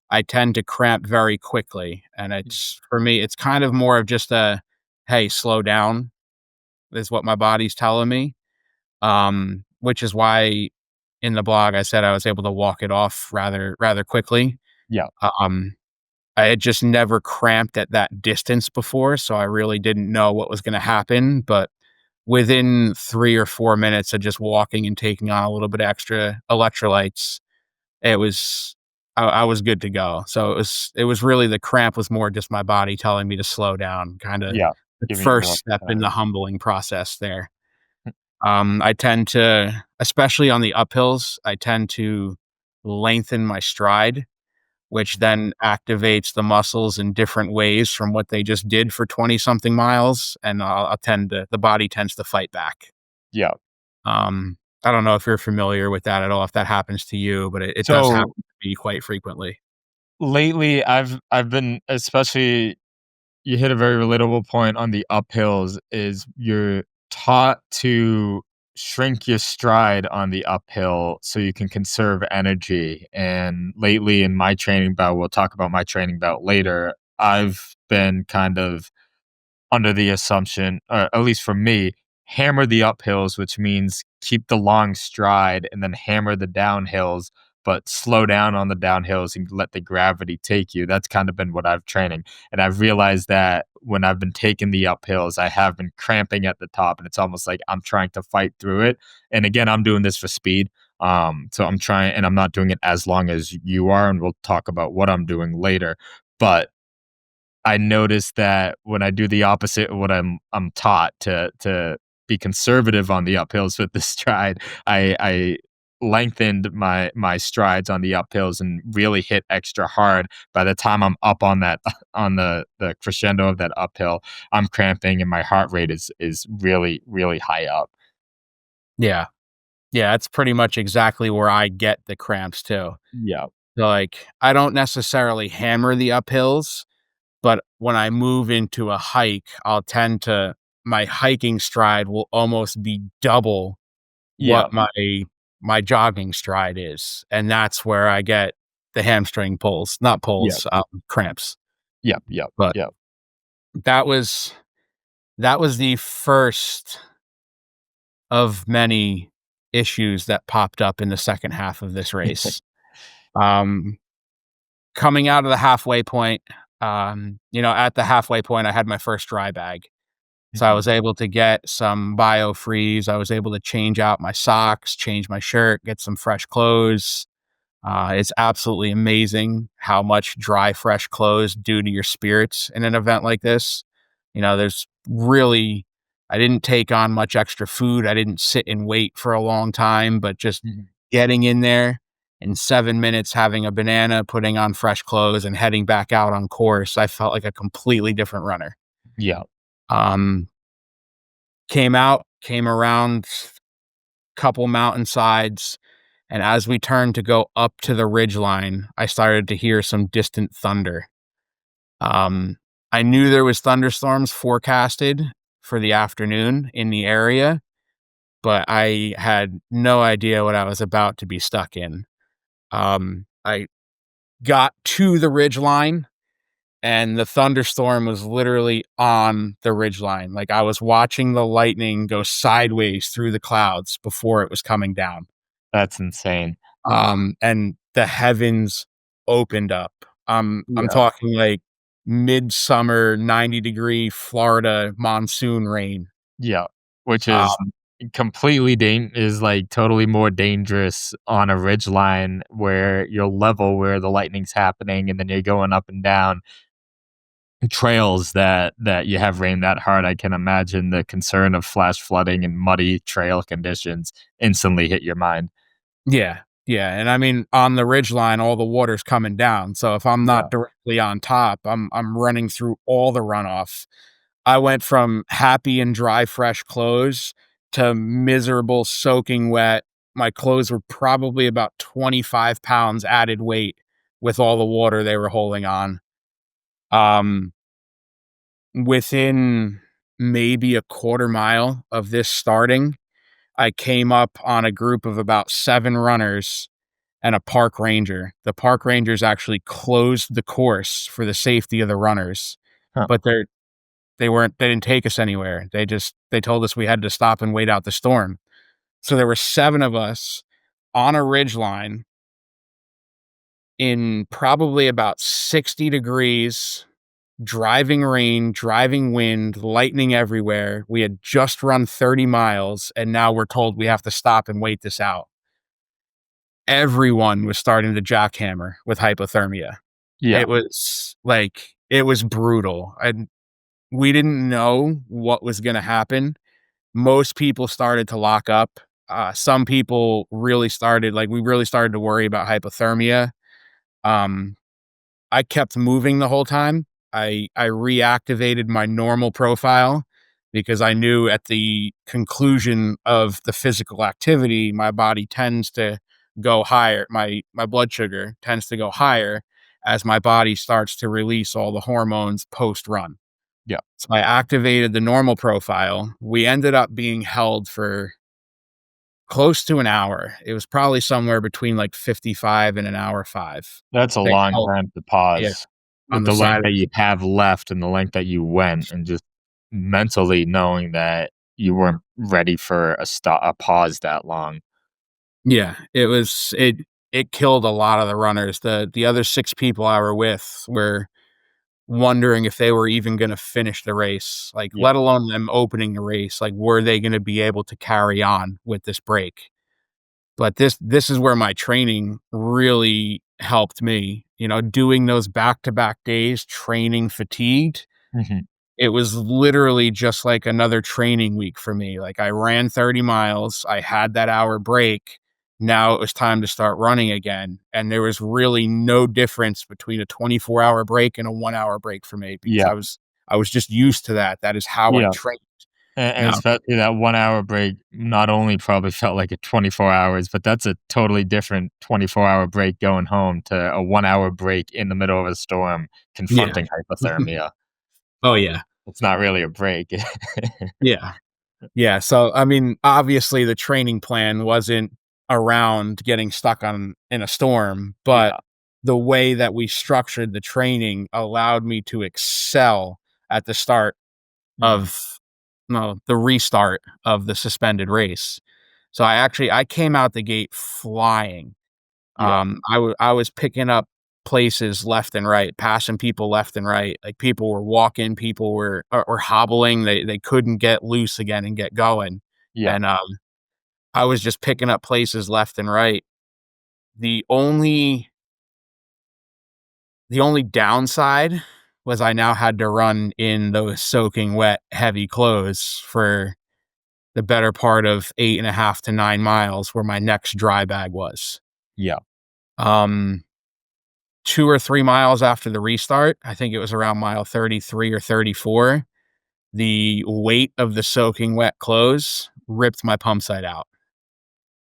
I tend to cramp very quickly, and it's, for me, it's kind of more of just a, "Hey, slow down," is what my body's telling me, which is why in the blog I said I was able to walk it off rather quickly. yeah, Um, I had just never cramped at that distance before, so I really didn't know what was gonna happen, but within 3 or 4 minutes of just walking and taking on a little bit extra electrolytes, it was I was good to go. So it was really, the cramp was more just my body telling me to slow down, kinda yeah, the giving you first more step in time. the humbling process there. I tend to, especially on the uphills, I tend to lengthen my stride, which then activates the muscles in different ways from what they just did for 20 something miles. And the body tends to fight back. Yeah. I don't know if you're familiar with that at all, if that happens to you, but it does So happen to me quite frequently. lately, I've been, especially, you hit a very relatable point on the uphills. Is you're taught to shrink your stride on the uphill so you can conserve energy. And lately, in my training bout, we'll talk about my training bout later. I've been kind of under the assumption, or at least for me, hammer the uphills, which means keep the long stride and then hammer the downhills, but slow down on the downhills and let the gravity take you. That's kind of been what I've training. And I've realized that when I've been taking the uphills, I have been cramping at the top, and it's almost like I'm trying to fight through it. And again, I'm doing this for speed. So I'm trying, and I'm not doing it as long as you are, and we'll talk about what I'm doing later. But I noticed that when I do the opposite of what I'm taught to be conservative on the uphills with the stride, I lengthened my strides on the uphills and really hit extra hard. By the time I'm up on that on the crescendo of that uphill, I'm cramping and my heart rate is really high up. Yeah. Yeah, that's pretty much exactly where I get the cramps too. Yeah. So, like, I don't necessarily hammer the uphills, but when I move into a hike, I'll tend to, my hiking stride will almost be double Yeah. what my jogging stride is, and that's where I get the hamstring pulls, not Yeah. pulls, cramps. Yep. Yep. But Yep. that was that was the first of many issues that popped up in the second half of this race. Um, Coming out of the halfway point, at the halfway point, I had my first dry bag. So I Mhm. was able to get some biofreeze. I was able to change out my socks, change my shirt, get some fresh clothes. It's absolutely amazing how much dry, fresh clothes do to your spirits in an event like this. There's really, I didn't take on much extra food. I didn't sit and wait for a long time, but just Mhm. getting in there in 7 minutes, having a banana, putting on fresh clothes, and heading back out on course, I felt like a completely different runner. Yeah, Um, came around couple mountainsides, and as we turned to go up to the ridge line, I started to hear some distant thunder. Um, I knew there was thunderstorms forecasted for the afternoon in the area, but I had no idea what I was about to be stuck in. I got to the ridge line, and the thunderstorm was literally on the ridge line. Like, I was watching the lightning go sideways through the clouds before it was coming down. that's insane. And the heavens opened up. I'm Yeah. talking like midsummer 90-degree Florida monsoon rain. Yeah, which is Um, completely is, like, totally more dangerous on a ridge line where you're level where the lightning's happening, and then you're going up and down trails that you have rain that hard. I can imagine the concern of flash flooding and muddy trail conditions instantly hit your mind. yeah, yeah, and I mean, on the ridge line, all the water's coming down, so if I'm Yeah. not directly on top, I'm running through all the runoff. I went from happy and dry, fresh clothes to miserable, soaking wet. My clothes were probably about 25 pounds added weight with all the water they were holding on. Um, Within maybe a quarter mile of this starting, I came up on a group of about 7 runners and a park ranger. The park rangers actually closed the course for the safety of the runners, Huh. but they didn't take us anywhere. They told us we had to stop and wait out the storm. So there were 7 of us on a ridge line in probably about 60 degrees, driving rain, driving wind, lightning everywhere. We had just run 30 miles, and now we're told we have to stop and wait this out. Everyone was starting to jackhammer with hypothermia. Yeah. It was brutal, and we didn't know what was gonna happen. Most people started to lock up. Some people really started, we really started to worry about hypothermia. Um, I kept moving the whole time. I reactivated my normal profile because I knew at the conclusion of the physical activity, my body tends to go higher. My blood sugar tends to go higher as my body starts to release all the hormones post run. Yeah. So I activated the normal profile. We ended up being held for close to an hour. It was probably somewhere between like 55 and an hour 5. That's a They long held, time to yeah, pause on with the the length side of that you have left and the length that you went and just mentally knowing that you weren't ready for a pause that long. yeah, it killed a lot of the runners. The other 6 people I were with were wondering if they were even gonna finish the race, like, Yeah. let alone them opening the race, like, were they gonna be able to carry on with this break? But this is where my training really helped me, doing those back-to-back days, training fatigued. Mhm. It was literally just like another training week for me. Like, I ran 30 miles, I had that hour break, now it was time to start running again, and there was really no difference between a 24-hour break and a 1-hour break for me because Yeah. I was just used to that. That is how I Yeah. trained. And Now especially that 1 hour break not only probably felt like a 24 hours, but that's a totally different 24-hour break going home to a 1 hour break in the middle of a storm yeah. confronting hypothermia. Oh, yeah. It's not really a break. Yeah. Yeah, so, I mean, obviously, the training plan wasn't around getting stuck on in a storm, but Yeah. the way that we structured the training allowed me to excel at the start Mhm. of no, the restart of the suspended race. So I came out the gate flying. Yeah. I was picking up places left and right, passing people left and right. Like, people were walking, people were hobbling. They couldn't get loose again and get going. Yeah. And, I was just picking up places left and right. The only the only downside was I now had to run in those soaking wet, heavy clothes for the better part of 8.5 to 9 miles where my next dry bag was. Yeah. Um, 2 or 3 miles after the restart, I think it was around mile 33 or 34, the weight of the soaking wet clothes ripped my pump site out.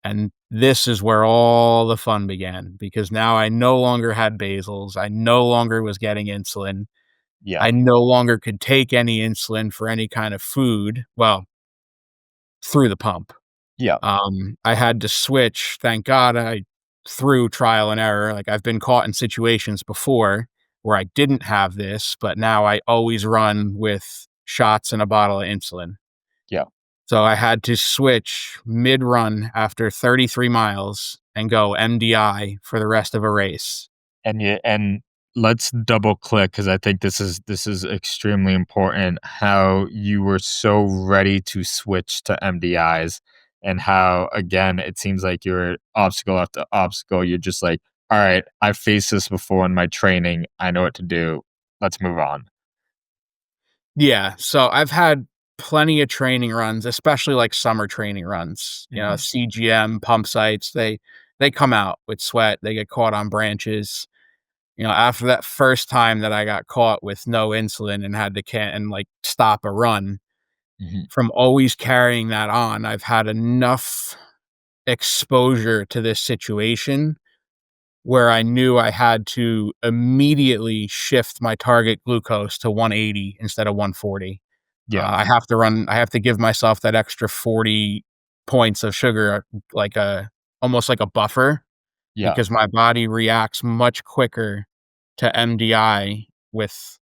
And this is where all the fun began, because now I no longer had basals. I no longer was getting insulin. Yeah. I no longer could take any insulin for any kind of food. Well, through the pump. Yeah. I had to switch. Thank God I through trial and error. Like, I've been caught in situations before where I didn't have this, but now I always run with shots and a bottle of insulin. Yeah. So I had to switch mid-run after 33 miles and go MDI for the rest of a race. And let's double click because I think this is extremely important how you were so ready to switch to MDIs and how again it seems like you're obstacle after obstacle. You're just like, all right, I've faced this before in my training. I know what to do. Let's move on. Yeah, so I've had plenty of training runs, especially like summer training runs. Mhm. CGM pump sites, they come out with sweat, they get caught on branches. After that first time that I got caught with no insulin and had to and like stop a run, Mhm. from always carrying that on, I've had enough exposure to this situation where I knew I had to immediately shift my target glucose to 180 instead of 140. Yeah. I have to give myself that extra 40 points of sugar, like almost like a buffer, Yeah. because my body reacts much quicker to MDI with,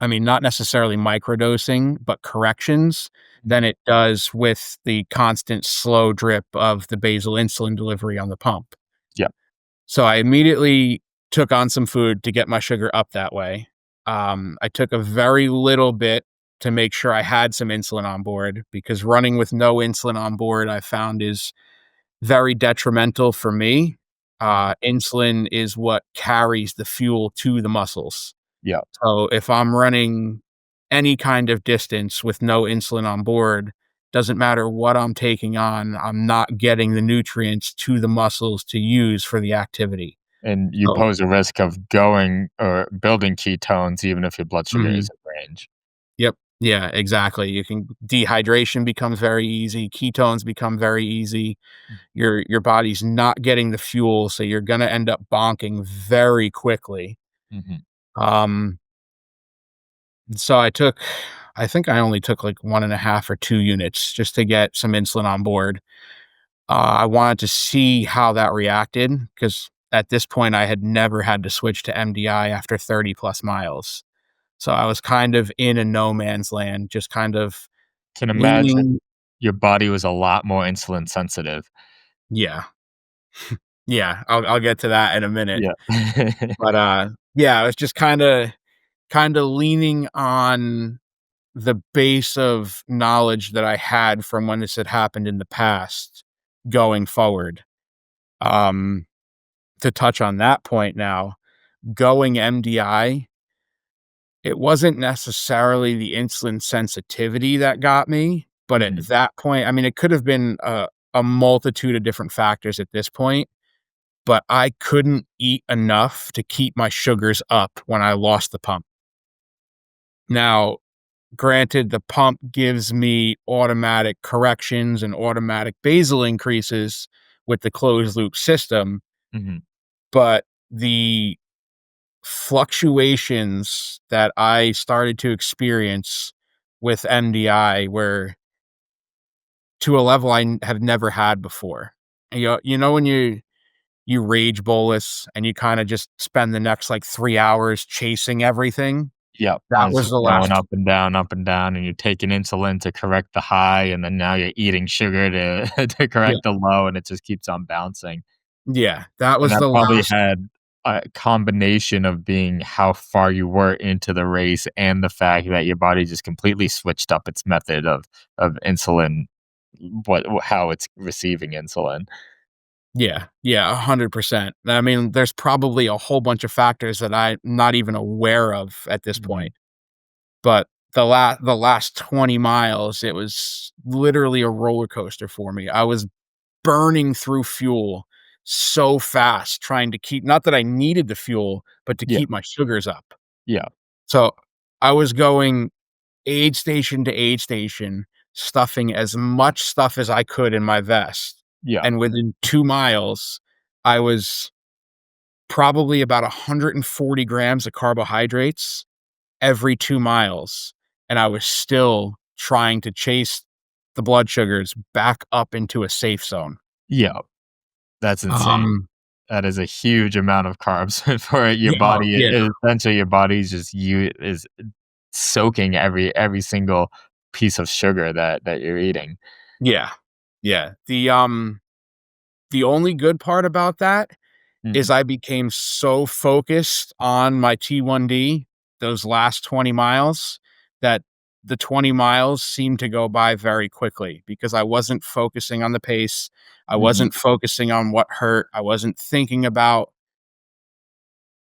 I mean, not necessarily microdosing, but corrections than Mhm. it does with the constant slow drip of the basal insulin delivery on the pump. Yeah. So I immediately took on some food to get my sugar up that way. I took a very little bit to make sure I had some insulin on board, because running with no insulin on board, I found, is very detrimental for me. Mhm. Insulin is what carries the fuel to the muscles. Yeah. So if I'm running any kind of distance with no insulin on board, doesn't matter what I'm taking on, I'm not getting the nutrients to the muscles to use for the activity. And you So pose a risk of going or building ketones even if your blood sugar is mhm. in range. Yep. Yeah, exactly. Dehydration becomes very easy, ketones become very easy. Your body's not getting the fuel, so you're gonna end up bonking very quickly. Mhm. Um, so I think I only took like 1.5 or 2 units just to get some insulin on board. I wanted to see how that reacted, because at this point I had never had to switch to MDI after 30 plus miles. So I was kind of in a no man's land, just kind of Can imagine leaning. your body was a lot more insulin sensitive. Yeah. Yeah, I'll get to that in a minute. Yeah. But, yeah, I was just kinda leaning on the base of knowledge that I had from when this had happened in the past going forward. Um, to touch on that point now, going MDI, it wasn't necessarily the insulin sensitivity that got me, but at Mhm. that point, I mean, it could have been a multitude of different factors at this point, but I couldn't eat enough to keep my sugars up when I lost the pump. Now, granted, the pump gives me automatic corrections and automatic basal increases with the closed loop system, Mhm. but the fluctuations that I started to experience with MDI were to a level have never had before. When you rage bolus and you kind of just spend the next like 3 hours chasing everything. Yep, and That it's was just the going last. up and down, and you're taking insulin to correct the high, and then now you're eating sugar to to Yeah, correct the low, and it just keeps on bouncing. yeah, that And was that the probably last. had a combination of being how far you were into the race and the fact that your body just completely switched up its method of insulin, how it's receiving insulin. Yeah, yeah, 100%. I mean, there's probably a whole bunch of factors that I'm not even aware of at this Mhm. point, but the last 20 miles, it was literally a roller coaster for me. I was burning through fuel so fast trying to keep, not that I needed the fuel, but to Yeah, keep my sugars up. yeah, So, I was going aid station to aid station, stuffing as much stuff as I could in my vest, yeah, and within 2 miles, I was probably about 140 grams of carbohydrates every 2 miles, and I was still trying to chase the blood sugars back up into a safe zone. yeah. That's insane. Um, That is a huge amount of carbs for your yeah, oh, body. yeah, Essentially, your body's just you is soaking every single piece of sugar that you're eating. yeah, yeah. The only good part about that is Mhm. I became so focused on my T1D, those last 20 miles, that the 20 miles seemed to go by very quickly because I wasn't focusing on the pace. I Mhm. wasn't focusing on what hurt. I wasn't thinking about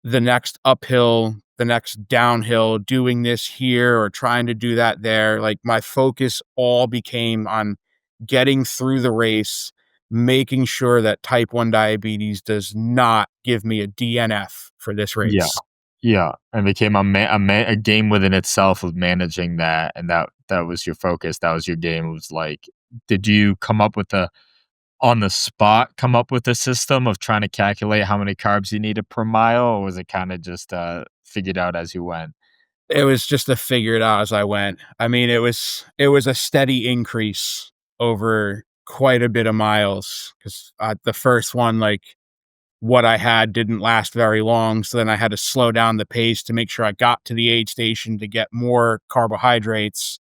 the next uphill, the next downhill, doing this here or trying to do that there. Like my focus all became on getting through the race, making sure that type 1 diabetes does not give me a DNF for this Yeah. race. Yeah, and became a game within itself of managing that, and that was your focus, that was your game. It was like, did you come up with a on the spot, come up with a system of trying to calculate how many carbs you needed per mile, or was it kinda just, figured out as you went? It was just to figure it out as I went. I mean, it was a steady increase over quite a bit of miles 'cause, the first one, like, what I had didn't last very long, so then I had to slow down the pace to make sure I got to the aid station to get more carbohydrates.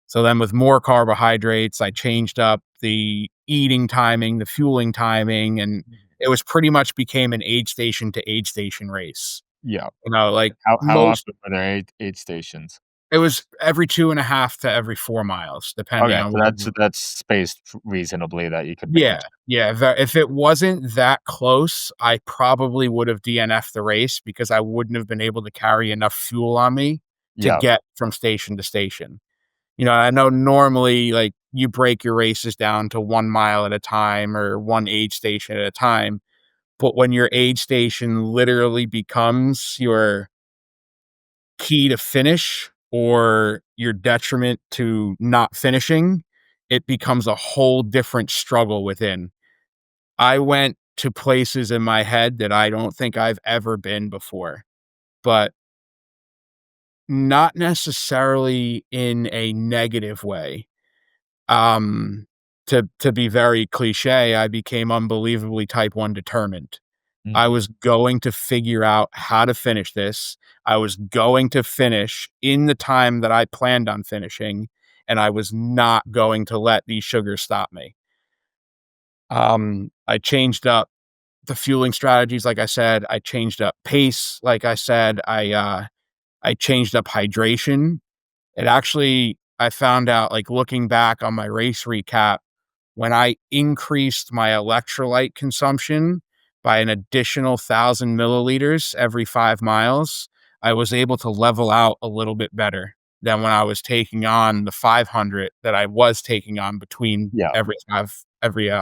So then with more carbohydrates, I changed up the eating timing, the fueling timing, and Mhm. it was pretty much became an aid station to aid station race. Yeah. You know, like How most often were there aid stations? it was every 2.5 to every 4 miles, depending Okay, on so what. that's spaced reasonably that you could Yeah, manage. yeah, if it wasn't that close, I probably would have DNF'd the race because I wouldn't have been able to carry enough fuel on me to Yeah, get from station to station. You know, I know normally, like, you break your races down to 1 mile at a time or 1 aid station at a time, but when your aid station literally becomes your key to finish or your detriment to not finishing, it becomes a whole different struggle within. I went to places in my head that I don't think I've ever been before, but not necessarily in a negative way. Um, to be very cliche, I became unbelievably type 1 determined. I mhm, was going to figure out how to finish this. I was going to finish in the time that I planned on finishing, and I was not going to let these sugars stop me. I changed up the fueling strategies, like I said. I changed up pace, like I said. I changed up hydration. It actually, I found out, like, looking back on my race recap, when I increased my electrolyte consumption by an additional 1,000 milliliters every 5 miles, I was able to level out a little bit better than when I was taking on the 500 that I was taking on between yeah, every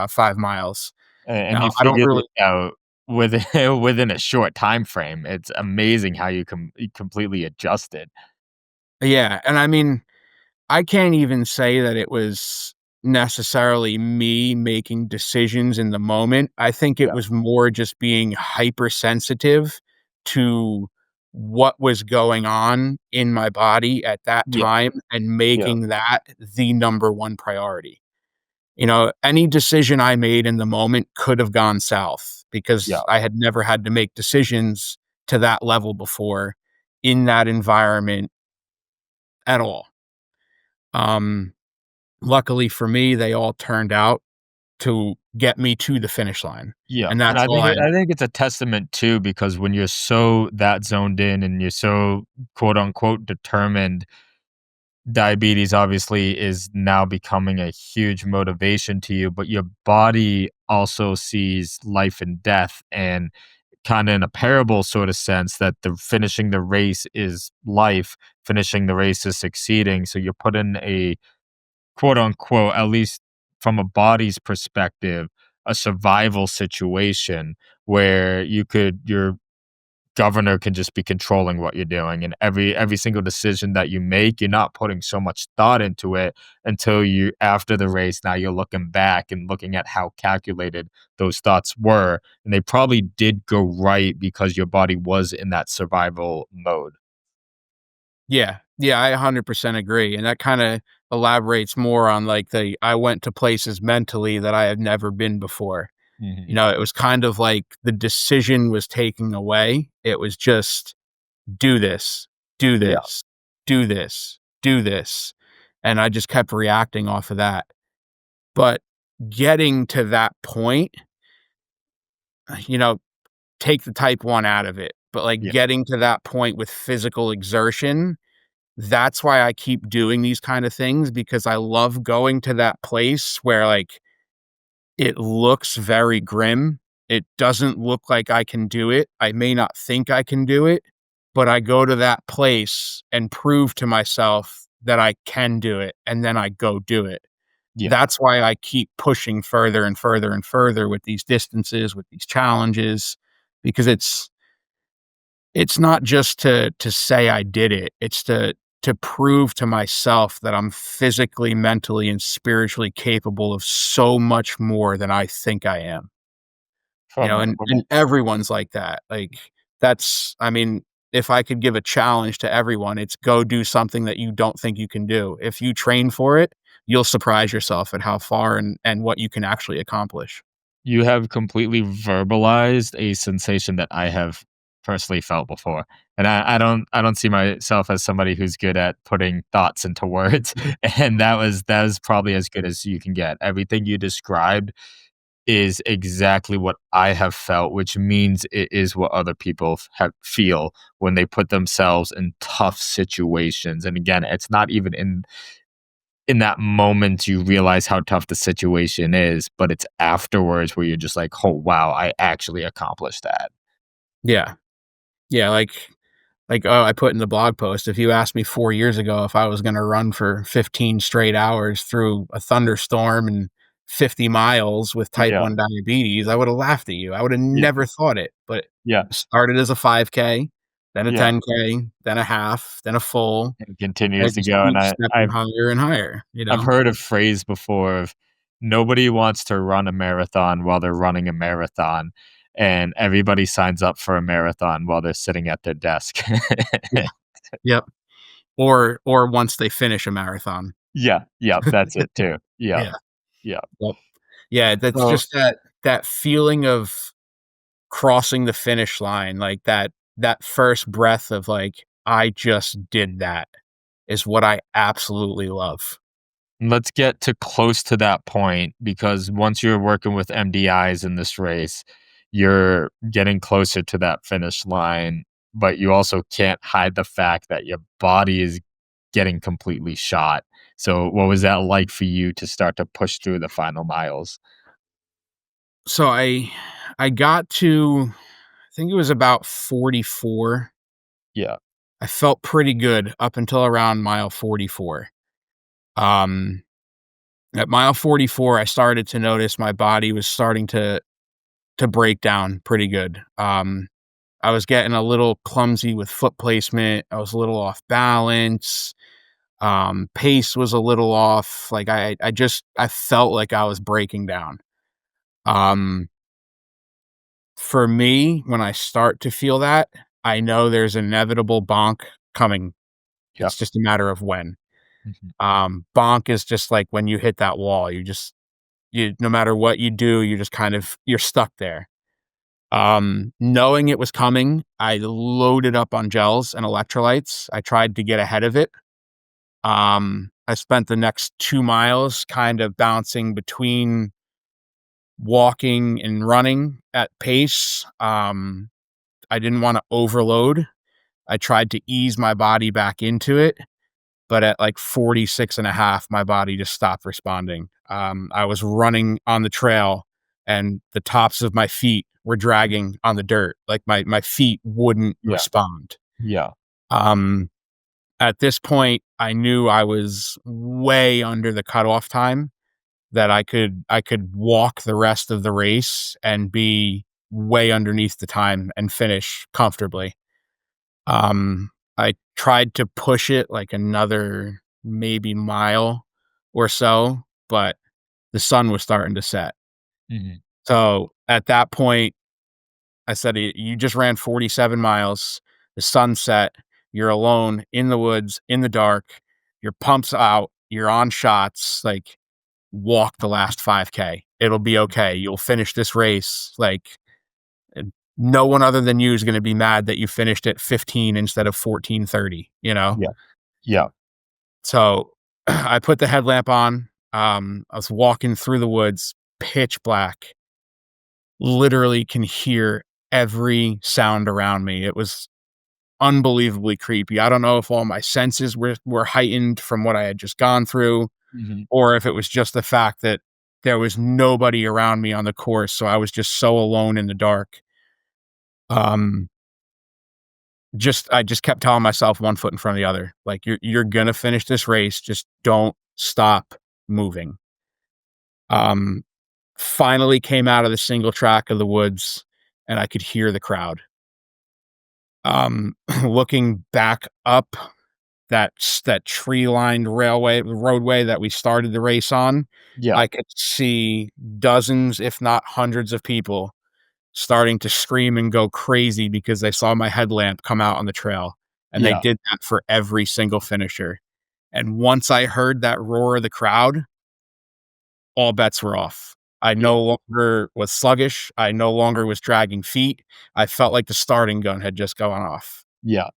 5 miles. and Now, you I don't figured really. it out within within a short time frame. It's amazing how you completely adjusted. Yeah, and I mean, I can't even say that it was necessarily me making decisions in the moment. I think it Yeah, was more just being hypersensitive to what was going on in my body at that yeah, time and yeah, making that the number one priority. You know, any decision I made in the moment could have gone south yeah, because I had never had to make decisions to that level before. in that environment at all. Um, Luckily for me, they all turned out to get me to the finish line, Yeah, and and that's all I I think it's a testament too because when you're so that zoned in and you're so quote unquote determined, diabetes obviously is now becoming a huge motivation to you, but your body also sees life and death and kind of in a parable sort of sense that the finishing the race is life, finishing the race is succeeding. So you're put in a quote unquote, at least from a body's perspective, a survival situation where your governor can just be controlling what you're doing and every single decision that you make, you're not putting so much thought into it until you after the race. Now you're looking back and looking at how calculated those thoughts were. And they probably did go right because your body was in that survival mode. Yeah. Yeah, I 100% agree, and that kinda elaborates more on, like, the I went to places mentally that I had never been before. Mhm. You know, it was kind of like the decision was taken away. It was just, "Do this, do Yeah. this, do this, do this," and I just kept reacting off of that. But getting to that point, you know, take the type 1 out of it, but, like, Yeah. getting to that point with physical exertion, that's why I keep doing these kind of things because I love going to that place where, like, it looks very grim. It doesn't look like I can do it. I may not think I can do it, but I go to that place and prove to myself that I can do it, and then I go do it. Yeah. That's why I keep pushing further and further and further with these distances, with these challenges, because it's not just to say I did it. It's to prove to myself that I'm physically, mentally, and spiritually capable of so much more than I think I am. You know, From and everyone's like that. Like, that's I mean, if I could give a challenge to everyone, it's go do something that you don't think you can do. If you train for it, you'll surprise yourself at how far and what you can actually accomplish. You have completely verbalized a sensation that I have personally felt before. And I don't see myself as somebody who's good at putting thoughts into words. And that was probably as good as you can get. Everything you described is exactly what I have felt, which means it is what other people have feel when they put themselves in tough situations. And again, it's not even in that moment you realize how tough the situation is, but it's afterwards where you're just like, "Oh, wow, I actually accomplished that." Yeah. Yeah, oh, I put in the blog post, if you asked me 4 years ago if I was gonna run for 15 straight hours through a thunderstorm and 50 miles with type Yeah, 1 diabetes, I would've laughed at you. I would've yeah, never thought it, but yeah, it started as a 5K, then a yeah, 10K, then a half, then a full, and it and continues it to just go, and keeps stepping higher and higher, you I've know? heard a phrase before of, "Nobody wants to run a marathon while they're running a marathon," and everybody signs up for a marathon while they're sitting at their desk. Yeah, yep. Or once they finish a marathon. Yeah, yep, that's it too. Yep, Yeah, yep. yep. Yeah, that's So just that feeling of crossing the finish line, like that first breath of like, "I just did that," is what I absolutely love. let's get to close to that point because once you're working with MDIs in this race, you're getting closer to that finish line, but you also can't hide the fact that your body is getting completely shot. So, what was that like for you to start to push through the final miles? So I got to I think it was about 44. Yeah, I felt pretty good up until around mile 44. Um, at mile 44, I started to notice my body was starting to break down pretty good. I was getting a little clumsy with foot placement. I was a little off balance. Pace was a little off. Like I felt like I was breaking down. Um, for me, when I start to feel that, I know there's inevitable bonk coming. yeah. It's just a matter of when. Mhm. Bonk is just like when you hit that wall, you no matter what you do, you're just kind of you're stuck there. Knowing it was coming, I loaded up on gels and electrolytes. I tried to get ahead of it. I spent the next 2 miles kind of bouncing between walking and running at pace. I didn't wanna overload. I tried to ease my body back into it, but at, like, 46 and a half, my body just stopped responding. I was running on the trail, and the tops of my feet were dragging on the dirt, like, my feet wouldn't Yeah. respond. Yeah. Um, at this point, I knew I was way under the cutoff time, that I could walk the rest of the race and be way underneath the time and finish comfortably. I tried to push it like another maybe mile or so, but the sun was starting to set. Mhm. So at that point, I said, You just ran 47 miles, the sun set, you're alone in the woods, in the dark, your pump's out, you're on shots, like, walk the last 5K. It'll be okay. You'll finish this race. Like, and no one other than you is going to be mad that you finished at 15 instead of 14:30, you know? Yeah. Yeah. So I put the headlamp on. I was walking through the woods, pitch black, literally can hear every sound around me. It was unbelievably creepy. I don't know if all my senses were heightened from what I had just gone through, Mhm. or if it was just the fact that there was nobody around me on the course, so I was just so alone in the dark. Um, I just kept telling myself one foot in front of the other, like, you're gonna finish this race, just don't stop moving. Um, Finally came out of the single track of the woods, and I could hear the crowd. Looking back up that tree-lined roadway that we started the race on, Yeah. I could see dozens, if not hundreds of people starting to scream and go crazy because they saw my headlamp come out on the trail, and they Yeah. did that for every single finisher. And once I heard that roar of the crowd, all bets were off. I Yeah. no longer was sluggish. I no longer was dragging feet. I felt like the starting gun had just gone off. Yeah.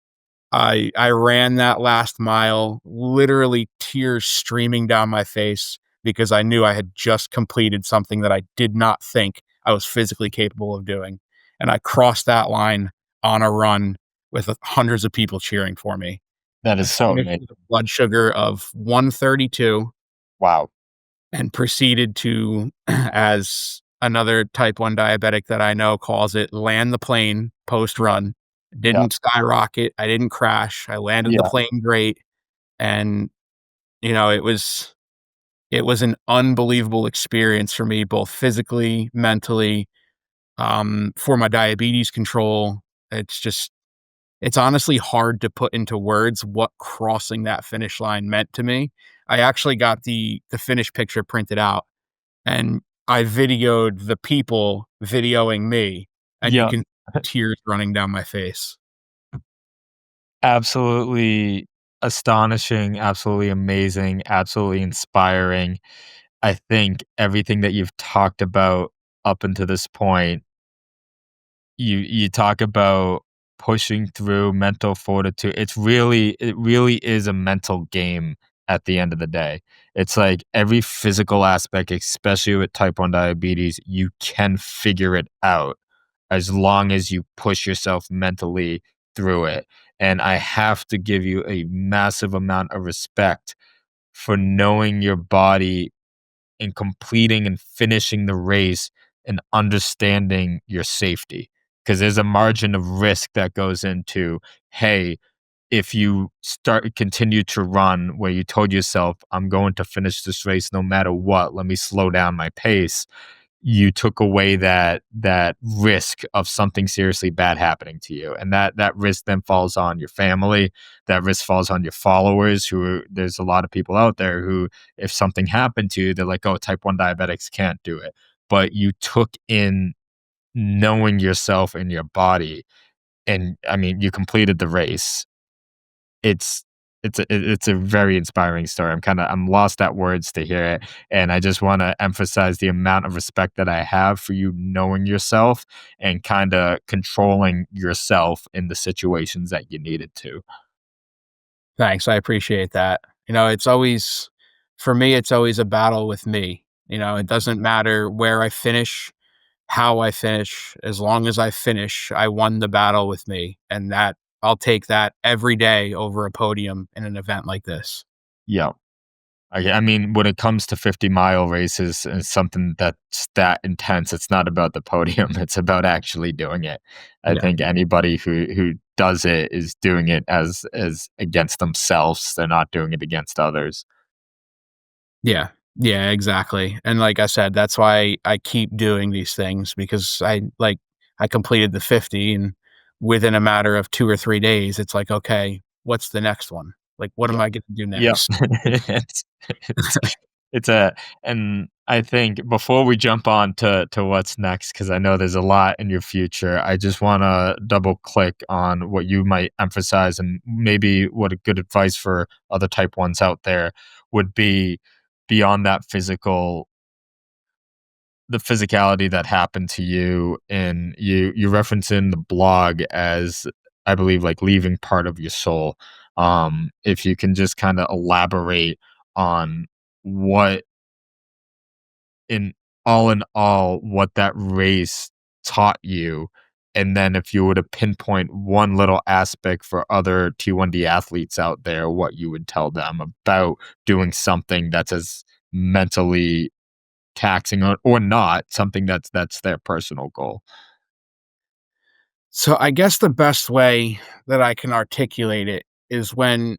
I ran that last mile, literally tears streaming down my face because I knew I had just completed something that I did not think I was physically capable of doing. And I crossed that line on a run with hundreds of people cheering for me. That I is so finished amazing. with a blood sugar of 132 Wow. and proceeded to, as another type 1 diabetic that I know calls it, land the plane post run. Yeah. Didn't skyrocket. I didn't crash. I landed the Yeah. plane great. And, it was an unbelievable experience for me, both physically, mentally, for my diabetes control. It's honestly hard to put into words what crossing that finish line meant to me. I actually got the finish picture printed out, and I videoed the people videoing me, and you Yeah. can see tears running down my face. Absolutely astonishing, absolutely amazing, absolutely inspiring. I think everything that you've talked about up until this point, you talk about pushing through mental fortitude. It really is a mental game at the end of the day. It's like every physical aspect, especially with type 1 diabetes, you can figure it out as long as you push yourself mentally through it. And I have to give you a massive amount of respect for knowing your body and completing and finishing the race and understanding your safety. Because there's a margin of risk that goes into, hey, if you continue to run where you told yourself, I'm going to finish this race no matter what, let me slow down my pace, you took away that risk of something seriously bad happening to you, and that risk then falls on your family, that risk falls on your followers, there's a lot of people out there who, if something happened to you, they're like, oh, type 1 diabetics can't do it, but you took in knowing yourself and your body, and I mean, you completed the race. It's it's a very inspiring story. I'm lost at words to hear it, and I just wanna emphasize the amount of respect that I have for you knowing yourself and kinda controlling yourself in the situations that you needed to. Thanks, I appreciate that. You know, it's always for me, it's always a battle with me. You know, it doesn't matter where I finish, how I finish, as long as I finish, I won the battle with me, and that I'll take that every day over a podium in an event like this. Yeah. I mean, when it comes to 50-mile races and something that's that intense, it's not about the podium, it's about actually doing it. I Yeah. think anybody who does it is doing it as against themselves, they're not doing it against others. Yeah. Yeah, exactly. And like I said, that's why I keep doing these things because I completed the 50 and within a matter of 2 or 3 days, it's like, okay, what's the next one? Like, what am Yep. I going to do Yep. next? It's it's a and I think before we jump on to what's next, because I know there's a lot in your future, I just wanna double click on what you might emphasize and maybe what a good advice for other type ones out there would be beyond that the physicality that happened to you, and you reference in the blog as, I believe, like, leaving part of your soul. If you can just kinda elaborate on what in in all, what that race taught you, and then if you were to pinpoint one little aspect for other T1D athletes out there, what you would tell them about doing something that's as mentally taxing or not, something that's their personal goal. So I guess the best way that I can articulate it is when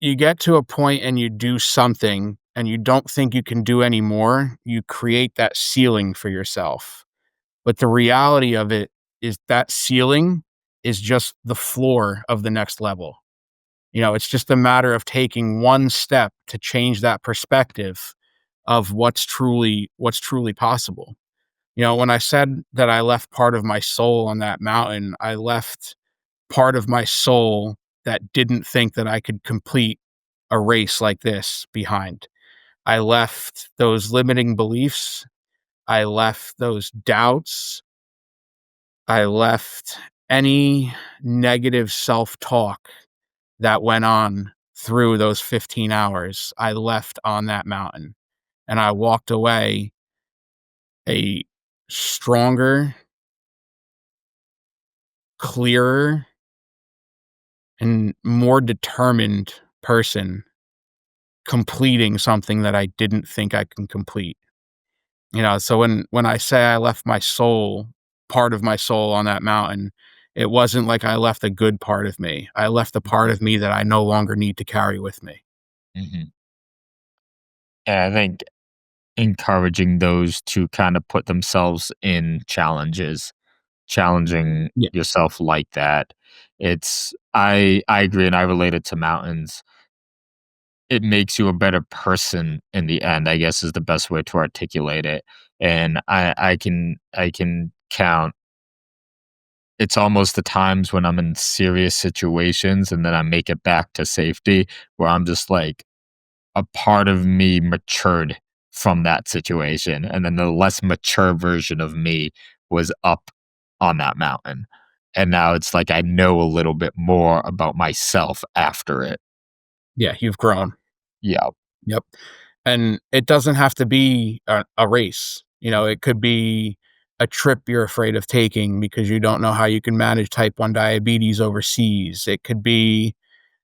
you get to a point and you do something and you don't think you can do any more, you create that ceiling for yourself. But the reality of it is that ceiling is just the floor of the next level. You know, it's just a matter of taking one step to change that perspective of what's truly possible. You know, when I said that I left part of my soul on that mountain, I left part of my soul that didn't think that I could complete a race like this behind. I left those limiting beliefs. I left those doubts. I left any negative self talk that went on through those 15 hours. I left on that mountain and I walked away a stronger, clearer, and more determined person completing something that I didn't think I can complete. You know, so when I say I left my soul, part of my soul on that mountain, it wasn't like I left a good part of me. I left the part of me that I no longer need to carry with me. Mhm. And I think encouraging those to kind of put themselves in challenges, challenging Yeah. yourself like that. I agree and I relate it to mountains. It makes you a better person in the end, I guess is the best way to articulate it. And I can count it's almost the times when I'm in serious situations and then I make it back to safety where I'm just like a part of me matured from that situation, and then the less mature version of me was up on that mountain, and now it's like I know a little bit more about myself after it. Yeah, you've grown. Yeah. Yep. And it doesn't have to be a race. You know, it could be a trip you're afraid of taking because you don't know how you can manage type 1 diabetes overseas. It could be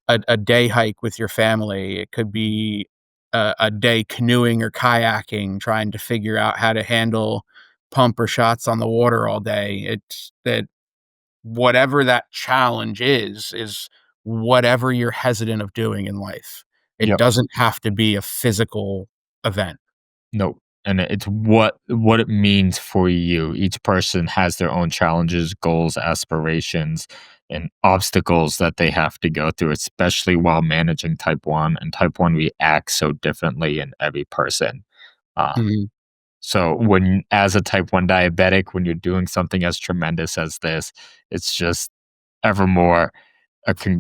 a day hike with your family. It could be a day canoeing or kayaking, trying to figure out how to handle pump or shots on the water all day. It's that whatever that challenge is whatever you're hesitant of doing in life. It Yep. doesn't have to be a physical event. Nope. And it's what it means for you. Each person has their own challenges, goals, aspirations, and obstacles that they have to go through, especially while managing type 1. And type 1 reacts so differently in every person. Um, Mhm. so when as a type 1 diabetic, when you're doing something as tremendous as this, it's just ever more.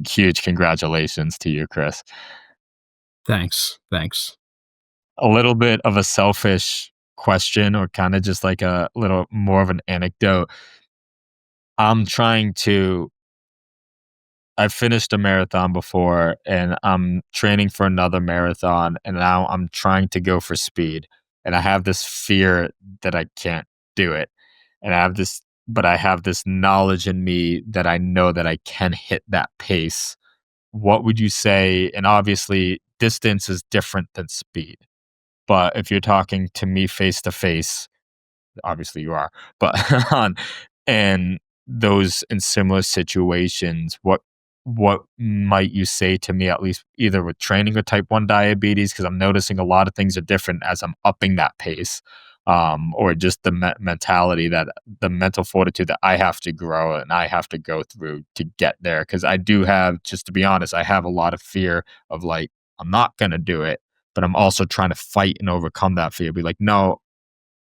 huge congratulations to you, Chris. Thanks. Thanks. A little bit of a selfish question, or kind of just like a little more of an anecdote. I'm trying to I've finished a marathon before, and I'm training for another marathon, and now I'm trying to go for speed. And I have this fear that I can't do it. And I have this knowledge in me that I know that I can hit that pace. What would you say? And obviously, distance is different than speed. But if you're talking to me face to face, obviously you are, but on and those in similar situations, what might you say to me, at least either with training with type 1 diabetes, because I'm noticing a lot of things are different as I'm upping that pace, or just the mentality, that the mental fortitude that I have to grow and I have to go through to get there. Because I do have, just to be honest, I have a lot of fear of, like, I'm not gonna do it, but I'm also trying to fight and overcome that fear. Be like, no,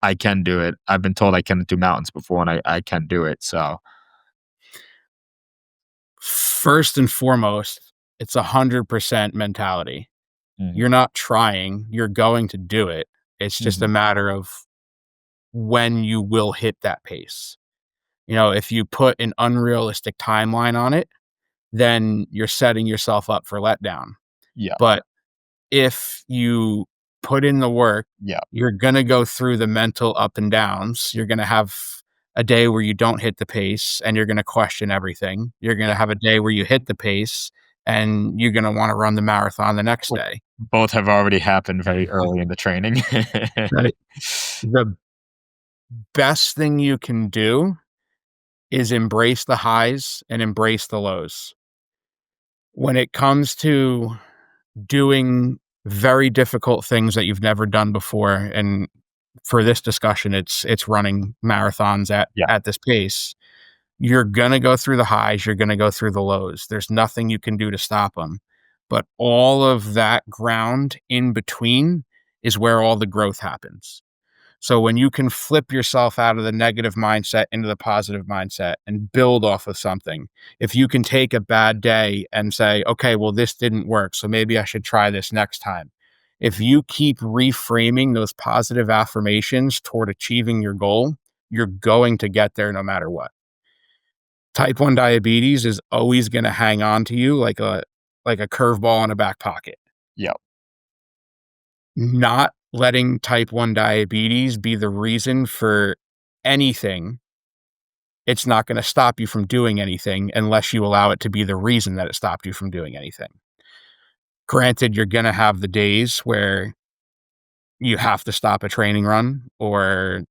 I can do it. I've been told I can do mountains before, and I can do it. So, First and foremost, it's 100% mentality. mm, You're not trying, you're going to do it. It's just a mhm, matter of when you will hit that pace. You know, if you put an unrealistic timeline on it, then you're setting yourself up for letdown. yeah, But if you put in the work, yeah, you're gonna go through the mental up and downs. You're gonna have a day where you don't hit the pace and you're gonna question everything. You're gonna yeah. have a day where you hit the pace and you're gonna wanna run the marathon the next Well, day. both have already happened very early in the training. Right. The best thing you can do is embrace the highs and embrace the lows. When it comes to doing very difficult things that you've never done before, and for this discussion, it's running marathons Yeah, at this pace. You're gonna go through the highs, you're gonna go through the lows. There's nothing you can do to stop them. But all of that ground in between is where all the growth happens. So when you can flip yourself out of the negative mindset into the positive mindset and build off of something, if you can take a bad day and say, okay, well, this didn't work, so maybe I should try this next time. If you keep reframing those positive affirmations toward achieving your goal, you're going to get there no matter what. Type 1 diabetes is always going to hang on to you like a curveball in a back pocket. yeah, Not letting type 1 diabetes be the reason for anything, it's not gonna stop you from doing anything unless you allow it to be the reason that it stopped you from doing anything. Granted, you're gonna have the days where you have to stop a training run or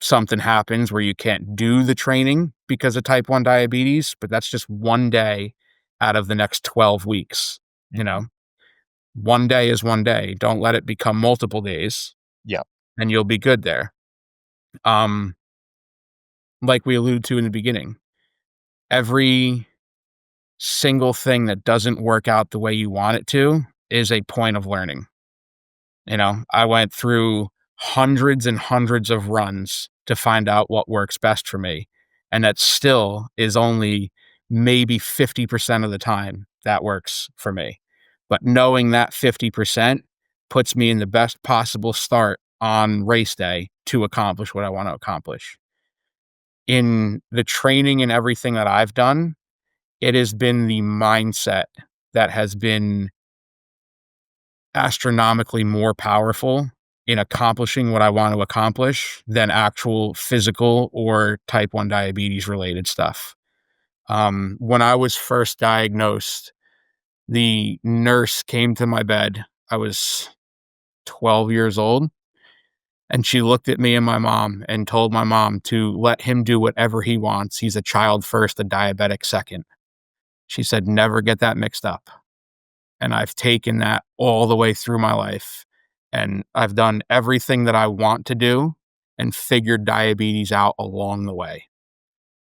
something happens where you can't do the training because of type 1 diabetes, but that's just one day out of the next 12 weeks, you mhm, know? One day is one day. Don't let it become multiple days, yeah, and you'll be good there. Um, like we alluded to in the beginning, every single thing that doesn't work out the way you want it to is a point of learning. You know, I went through hundreds and hundreds of runs to find out what works best for me. And that still is only maybe 50% of the time that works for me. But knowing that 50% puts me in the best possible start on race day to accomplish what I want to accomplish. In the training and everything that I've done, it has been the mindset that has been astronomically more powerful in accomplishing what I want to accomplish than actual physical or type 1 diabetes related stuff. When I was first diagnosed, the nurse came to my bed. I was 12 years old. And she looked at me and my mom and told my mom to let him do whatever he wants. He's a child first, a diabetic second. She said, never get that mixed up. And I've taken that all the way through my life. And I've done everything that I want to do and figured diabetes out along the way.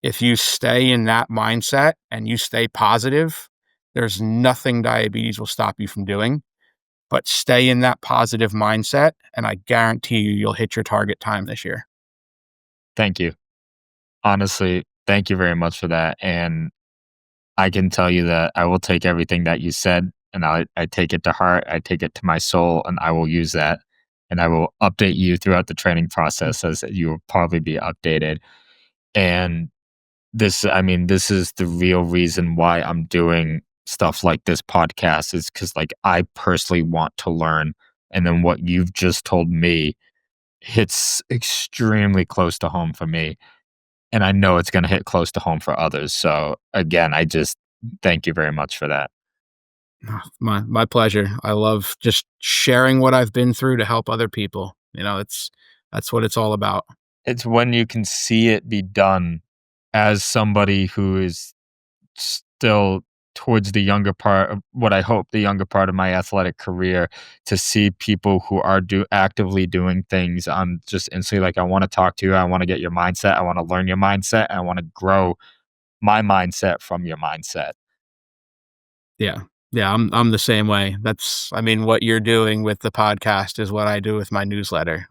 If you stay in that mindset and you stay positive, there's nothing diabetes will stop you from doing. But stay in that positive mindset, and I guarantee you, you'll hit your target time this year. thank you. Honestly, thank you very much for that. And I can tell you that I will take everything that you said, and I take it to heart. I take it to my soul, and I will use that. And I will update you throughout the training process as you will probably be updated. And this is the real reason why I'm doing stuff like this podcast is because like I personally want to learn. And then what you've just told me hits extremely close to home for me. And I know it's going to hit close to home for others. So again, I just thank you very much for that. My pleasure. I love just sharing what I've been through to help other people. That's what it's all about. It's when you can see it be done as somebody who is still towards the younger part of what I hope the younger part of my athletic career, to see people who are actively doing things. I'm just instantly like, I want to talk to you. I want to get your mindset. I want to learn your mindset. I want to grow my mindset from your mindset. Yeah. Yeah, I'm the same way. What you're doing with the podcast is what I do with my newsletter.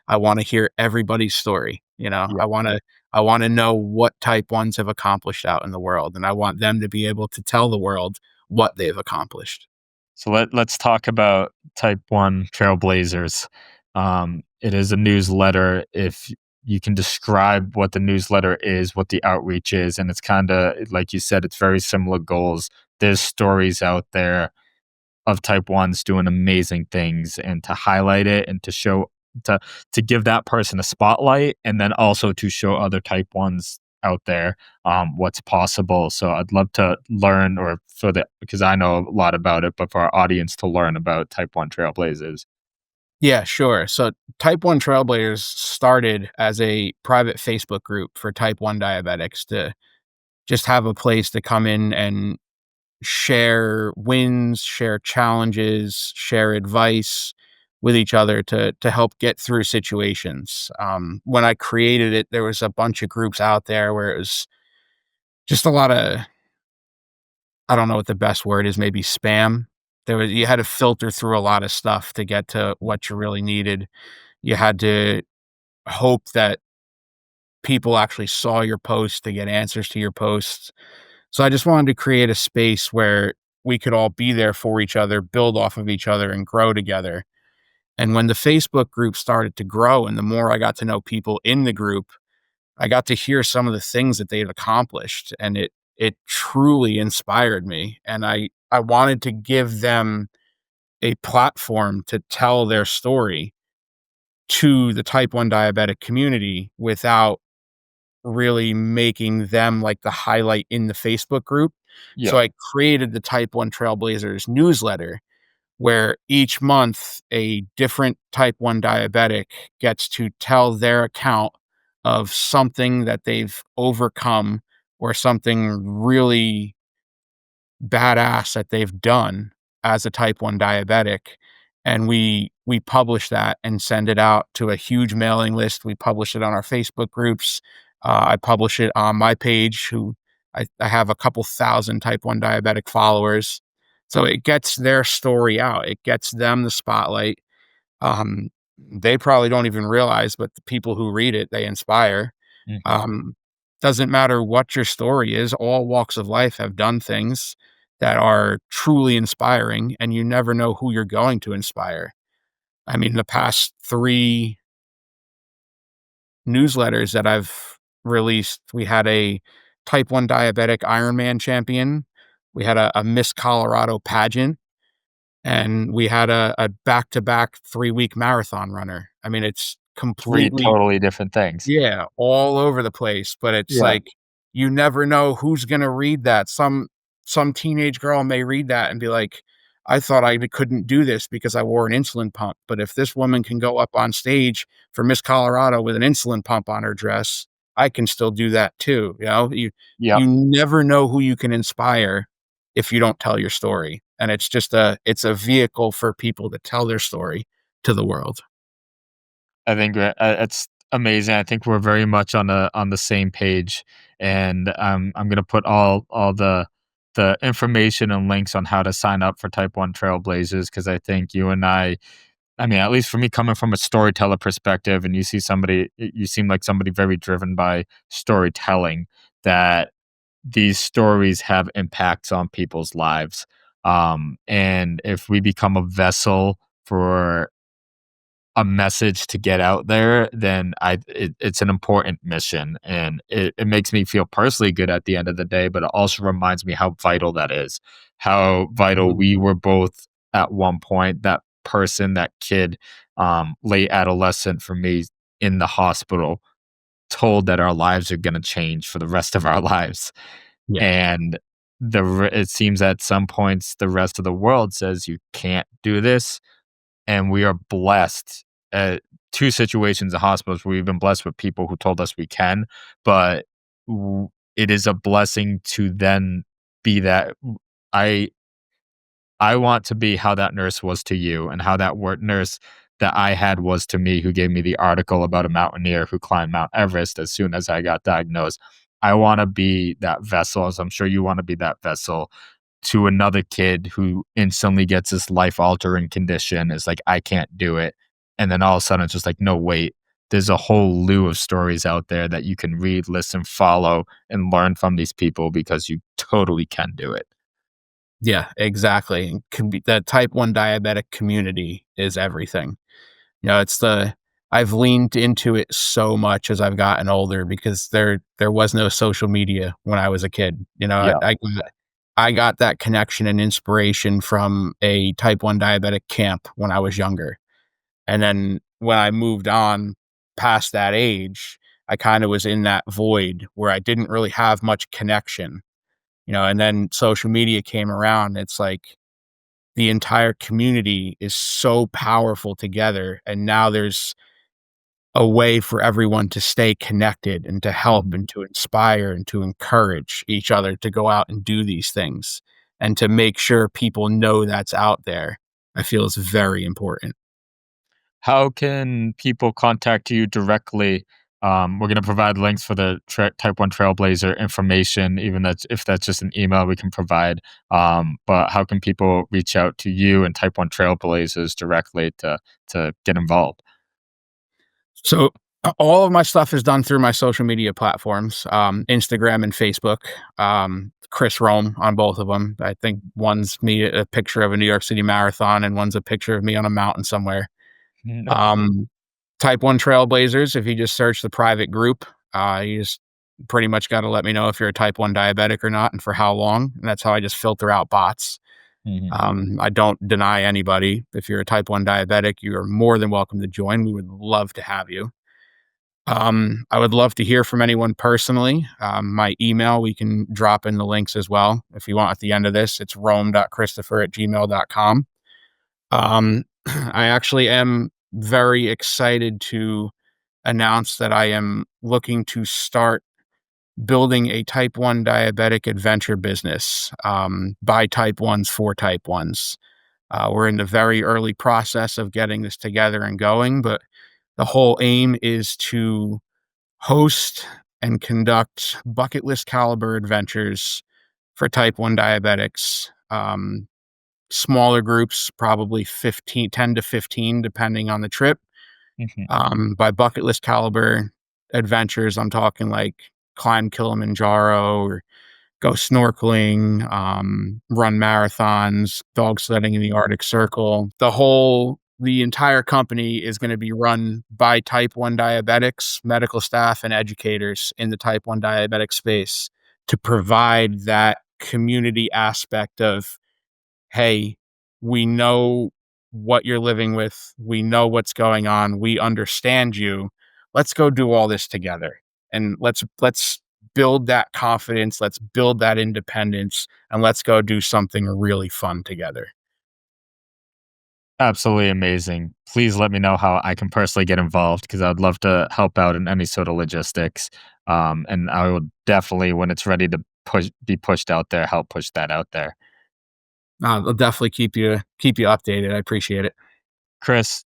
I wanna hear everybody's story, you know? Yeah. I wanna know what type 1s have accomplished out in the world, and I want them to be able to tell the world what they've accomplished. So let's talk about Type-1 Trailblazers. It is a newsletter. If you can describe what the newsletter is, what the outreach is, and it's kind of like you said, it's very similar goals. There's stories out there of Type 1s doing amazing things, and to highlight it and to show to to give that person a spotlight, and then also to show other Type 1s out there what's possible. So I'd love to learn, or for the because I know a lot about it, but for our audience to learn about Type 1 Trailblazers. Yeah, sure. So Type 1 Trailblazers started as a private Facebook group for Type 1 diabetics to just have a place to come in and share wins, share challenges, share advice with each other to help get through situations. When I created it, there was a bunch of groups out there where it was just a lot of, I don't know what the best word is, maybe spam. You had to filter through a lot of stuff to get to what you really needed. You had to hope that people actually saw your post to get answers to your posts. So I just wanted to create a space where we could all be there for each other, build off of each other, and grow together. And when the Facebook group started to grow, and the more I got to know people in the group, I got to hear some of the things that they've accomplished, and it truly inspired me. And I wanted to give them a platform to tell their story to the type 1 diabetic community without really making them like the highlight in the Facebook group. Yeah. So I created the Type 1 Trailblazers newsletter where each month a different type 1 diabetic gets to tell their account of something that they've overcome or something really badass that they've done as a type 1 diabetic. And we publish that and send it out to a huge mailing list. We publish it on our Facebook groups. I publish it on my page, who I have a couple thousand type 1 diabetic followers. So it gets their story out. It gets them the spotlight. They probably don't even realize, but the people who read it, they inspire. Mhm. Um, doesn't matter what your story is, all walks of life have done things that are truly inspiring, and you never know who you're going to inspire. The past 3 newsletters that I've released, we had a type 1 diabetic Ironman champion, we had a Miss Colorado pageant, and we had a back-to-back 3-week marathon runner. It's Three completely, totally different things. yeah, all over the place, but it's Yeah. like, you never know who's gonna read that. Some teenage girl may read that and be like, "I thought I couldn't do this because I wore an insulin pump, but if this woman can go up on stage for Miss Colorado with an insulin pump on her dress, I can still do that too." Yep. You never know who you can inspire if you don't tell your story, and it's a vehicle for people to tell their story to the world. I think it's amazing. I think we're very much on the same page, and I'm gonna put all the information and links on how to sign up for Type 1 Trailblazers, because I think you and I mean, at least for me, coming from a storyteller perspective, and you seem like somebody very driven by storytelling. That these stories have impacts on people's lives. And if we become a vessel for a message to get out there, then it's an important mission, and it makes me feel personally good at the end of the day, but it also reminds me how vital that is, how vital Mhm. we were both at one point. That person, that kid, late adolescent for me in the hospital, told that our lives are going to change for the rest of our lives, Yeah. and it seems at some points the rest of the world says you can't do this, and we are blessed at 2 situations in hospitals where we've been blessed with people who told us we can, but it is a blessing to then be that. I I want to be how that nurse was to you and how that nurse that I had was to me, who gave me the article about a mountaineer who climbed Mount Everest as soon as I got diagnosed. I want to be that vessel, as I'm sure you want to be that vessel to another kid who instantly gets this life altering condition. Is like, I can't do it. And then all of a sudden it's just like, no, wait, there's a whole slew of stories out there that you can read, listen, follow, and learn from these people because you totally can do it. Yeah, exactly. And the type 1 diabetic community is everything. It's I've leaned into it so much as I've gotten older because there was no social media when I was a kid. Yeah. I got that connection and inspiration from a type 1 diabetic camp when I was younger. And then when I moved on past that age, I kind of was in that void where I didn't really have much connection, and then social media came around. It's like the entire community is so powerful together. And now there's a way for everyone to stay connected and to help Mhm. and to inspire and to encourage each other to go out and do these things and to make sure people know that's out there. I feel is very important. How can people contact you directly? We're going to provide links for the Type 1 Trailblazer information, even if that's just an email we can provide. But how can people reach out to you and Type 1 Trailblazers directly to get involved? So all of my stuff is done through my social media platforms, Instagram and Facebook. Chris Roome on both of them. I think one's me a picture of a New York City marathon, and one's a picture of me on a mountain somewhere. No. Um, Type 1 Trailblazers, if you just search the private group, you just pretty much got to let me know if you're a type 1 diabetic or not and for how long. And that's how I just filter out bots. Mhm. I don't deny anybody. If you're a type 1 diabetic, you are more than welcome to join. We would love to have you. I would love to hear from anyone personally. My email, we can drop in the links as well. If you want at the end of this, it's rome.christopher@gmail.com. I actually am very excited to announce that I am looking to start building a type 1 diabetic adventure business by type 1s for type 1s. We're in the very early process of getting this together and going, but the whole aim is to host and conduct bucket list caliber adventures for type 1 diabetics. Smaller groups, probably 15, 10 to 15, depending on the trip. Mhm. By bucket list caliber adventures, I'm talking like climb Kilimanjaro or go snorkeling, run marathons, dog sledding in the Arctic Circle. The entire company is going to be run by type 1 diabetics, medical staff, and educators in the type 1 diabetic space to provide that community aspect of, hey, we know what you're living with. We know what's going on. We understand you. Let's go do all this together. And let's build that confidence. Let's build that independence and let's go do something really fun together. Absolutely amazing. Please let me know how I can personally get involved because I'd love to help out in any sort of logistics. And I will definitely, when it's ready to be pushed out there, help push that out there. I'll definitely keep you updated. I appreciate it. Chris,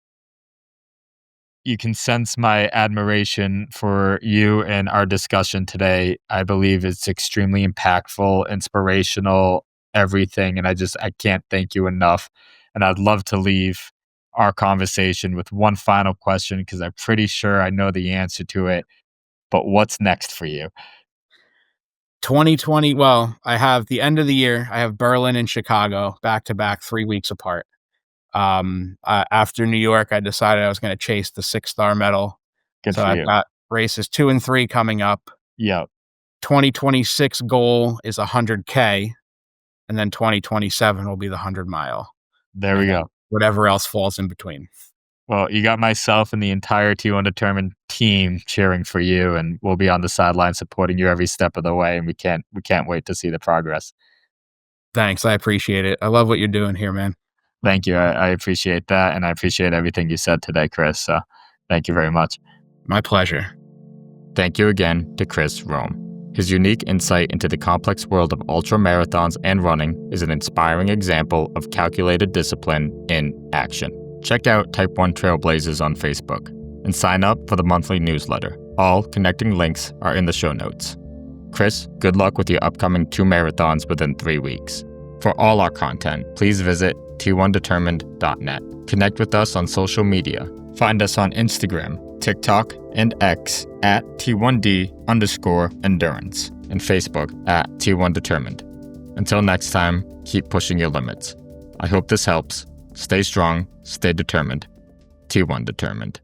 you can sense my admiration for you and our discussion today. I believe it's extremely impactful, inspirational, everything. And I can't thank you enough. And I'd love to leave our conversation with one final question because I'm pretty sure I know the answer to it. But what's next for you? 2020, well, I have the end of the year. I have Berlin and Chicago back to back, 3 weeks apart. After New York, I decided I was going to chase the 6-star medal. Good So for I've you. got races 2 and 3 coming up. Yep. 2026 goal is 100K, and then 2027 will be the 100-mile. There we go. Whatever else falls in between. Well, you got myself and the entire T1 Determined team cheering for you, and we'll be on the sideline supporting you every step of the way, and we can't wait to see the progress. Thanks. I appreciate it. I love what you're doing here, man. Thank you. I appreciate that, and I appreciate everything you said today, Chris. So thank you very much. My pleasure. Thank you again to Chris Roome. His unique insight into the complex world of ultra marathons and running is an inspiring example of calculated discipline in action. Check out Type-1 Trailblazers on Facebook and sign up for the monthly newsletter. All connecting links are in the show notes. Chris, good luck with your upcoming 2 marathons within 3 weeks. For all our content, please visit T1Determined.net. Connect with us on social media. Find us on Instagram, TikTok, and X at T1D_endurance and Facebook at T1 Determined. Until next time, keep pushing your limits. I hope this helps. Stay strong, stay determined. T1 Determined.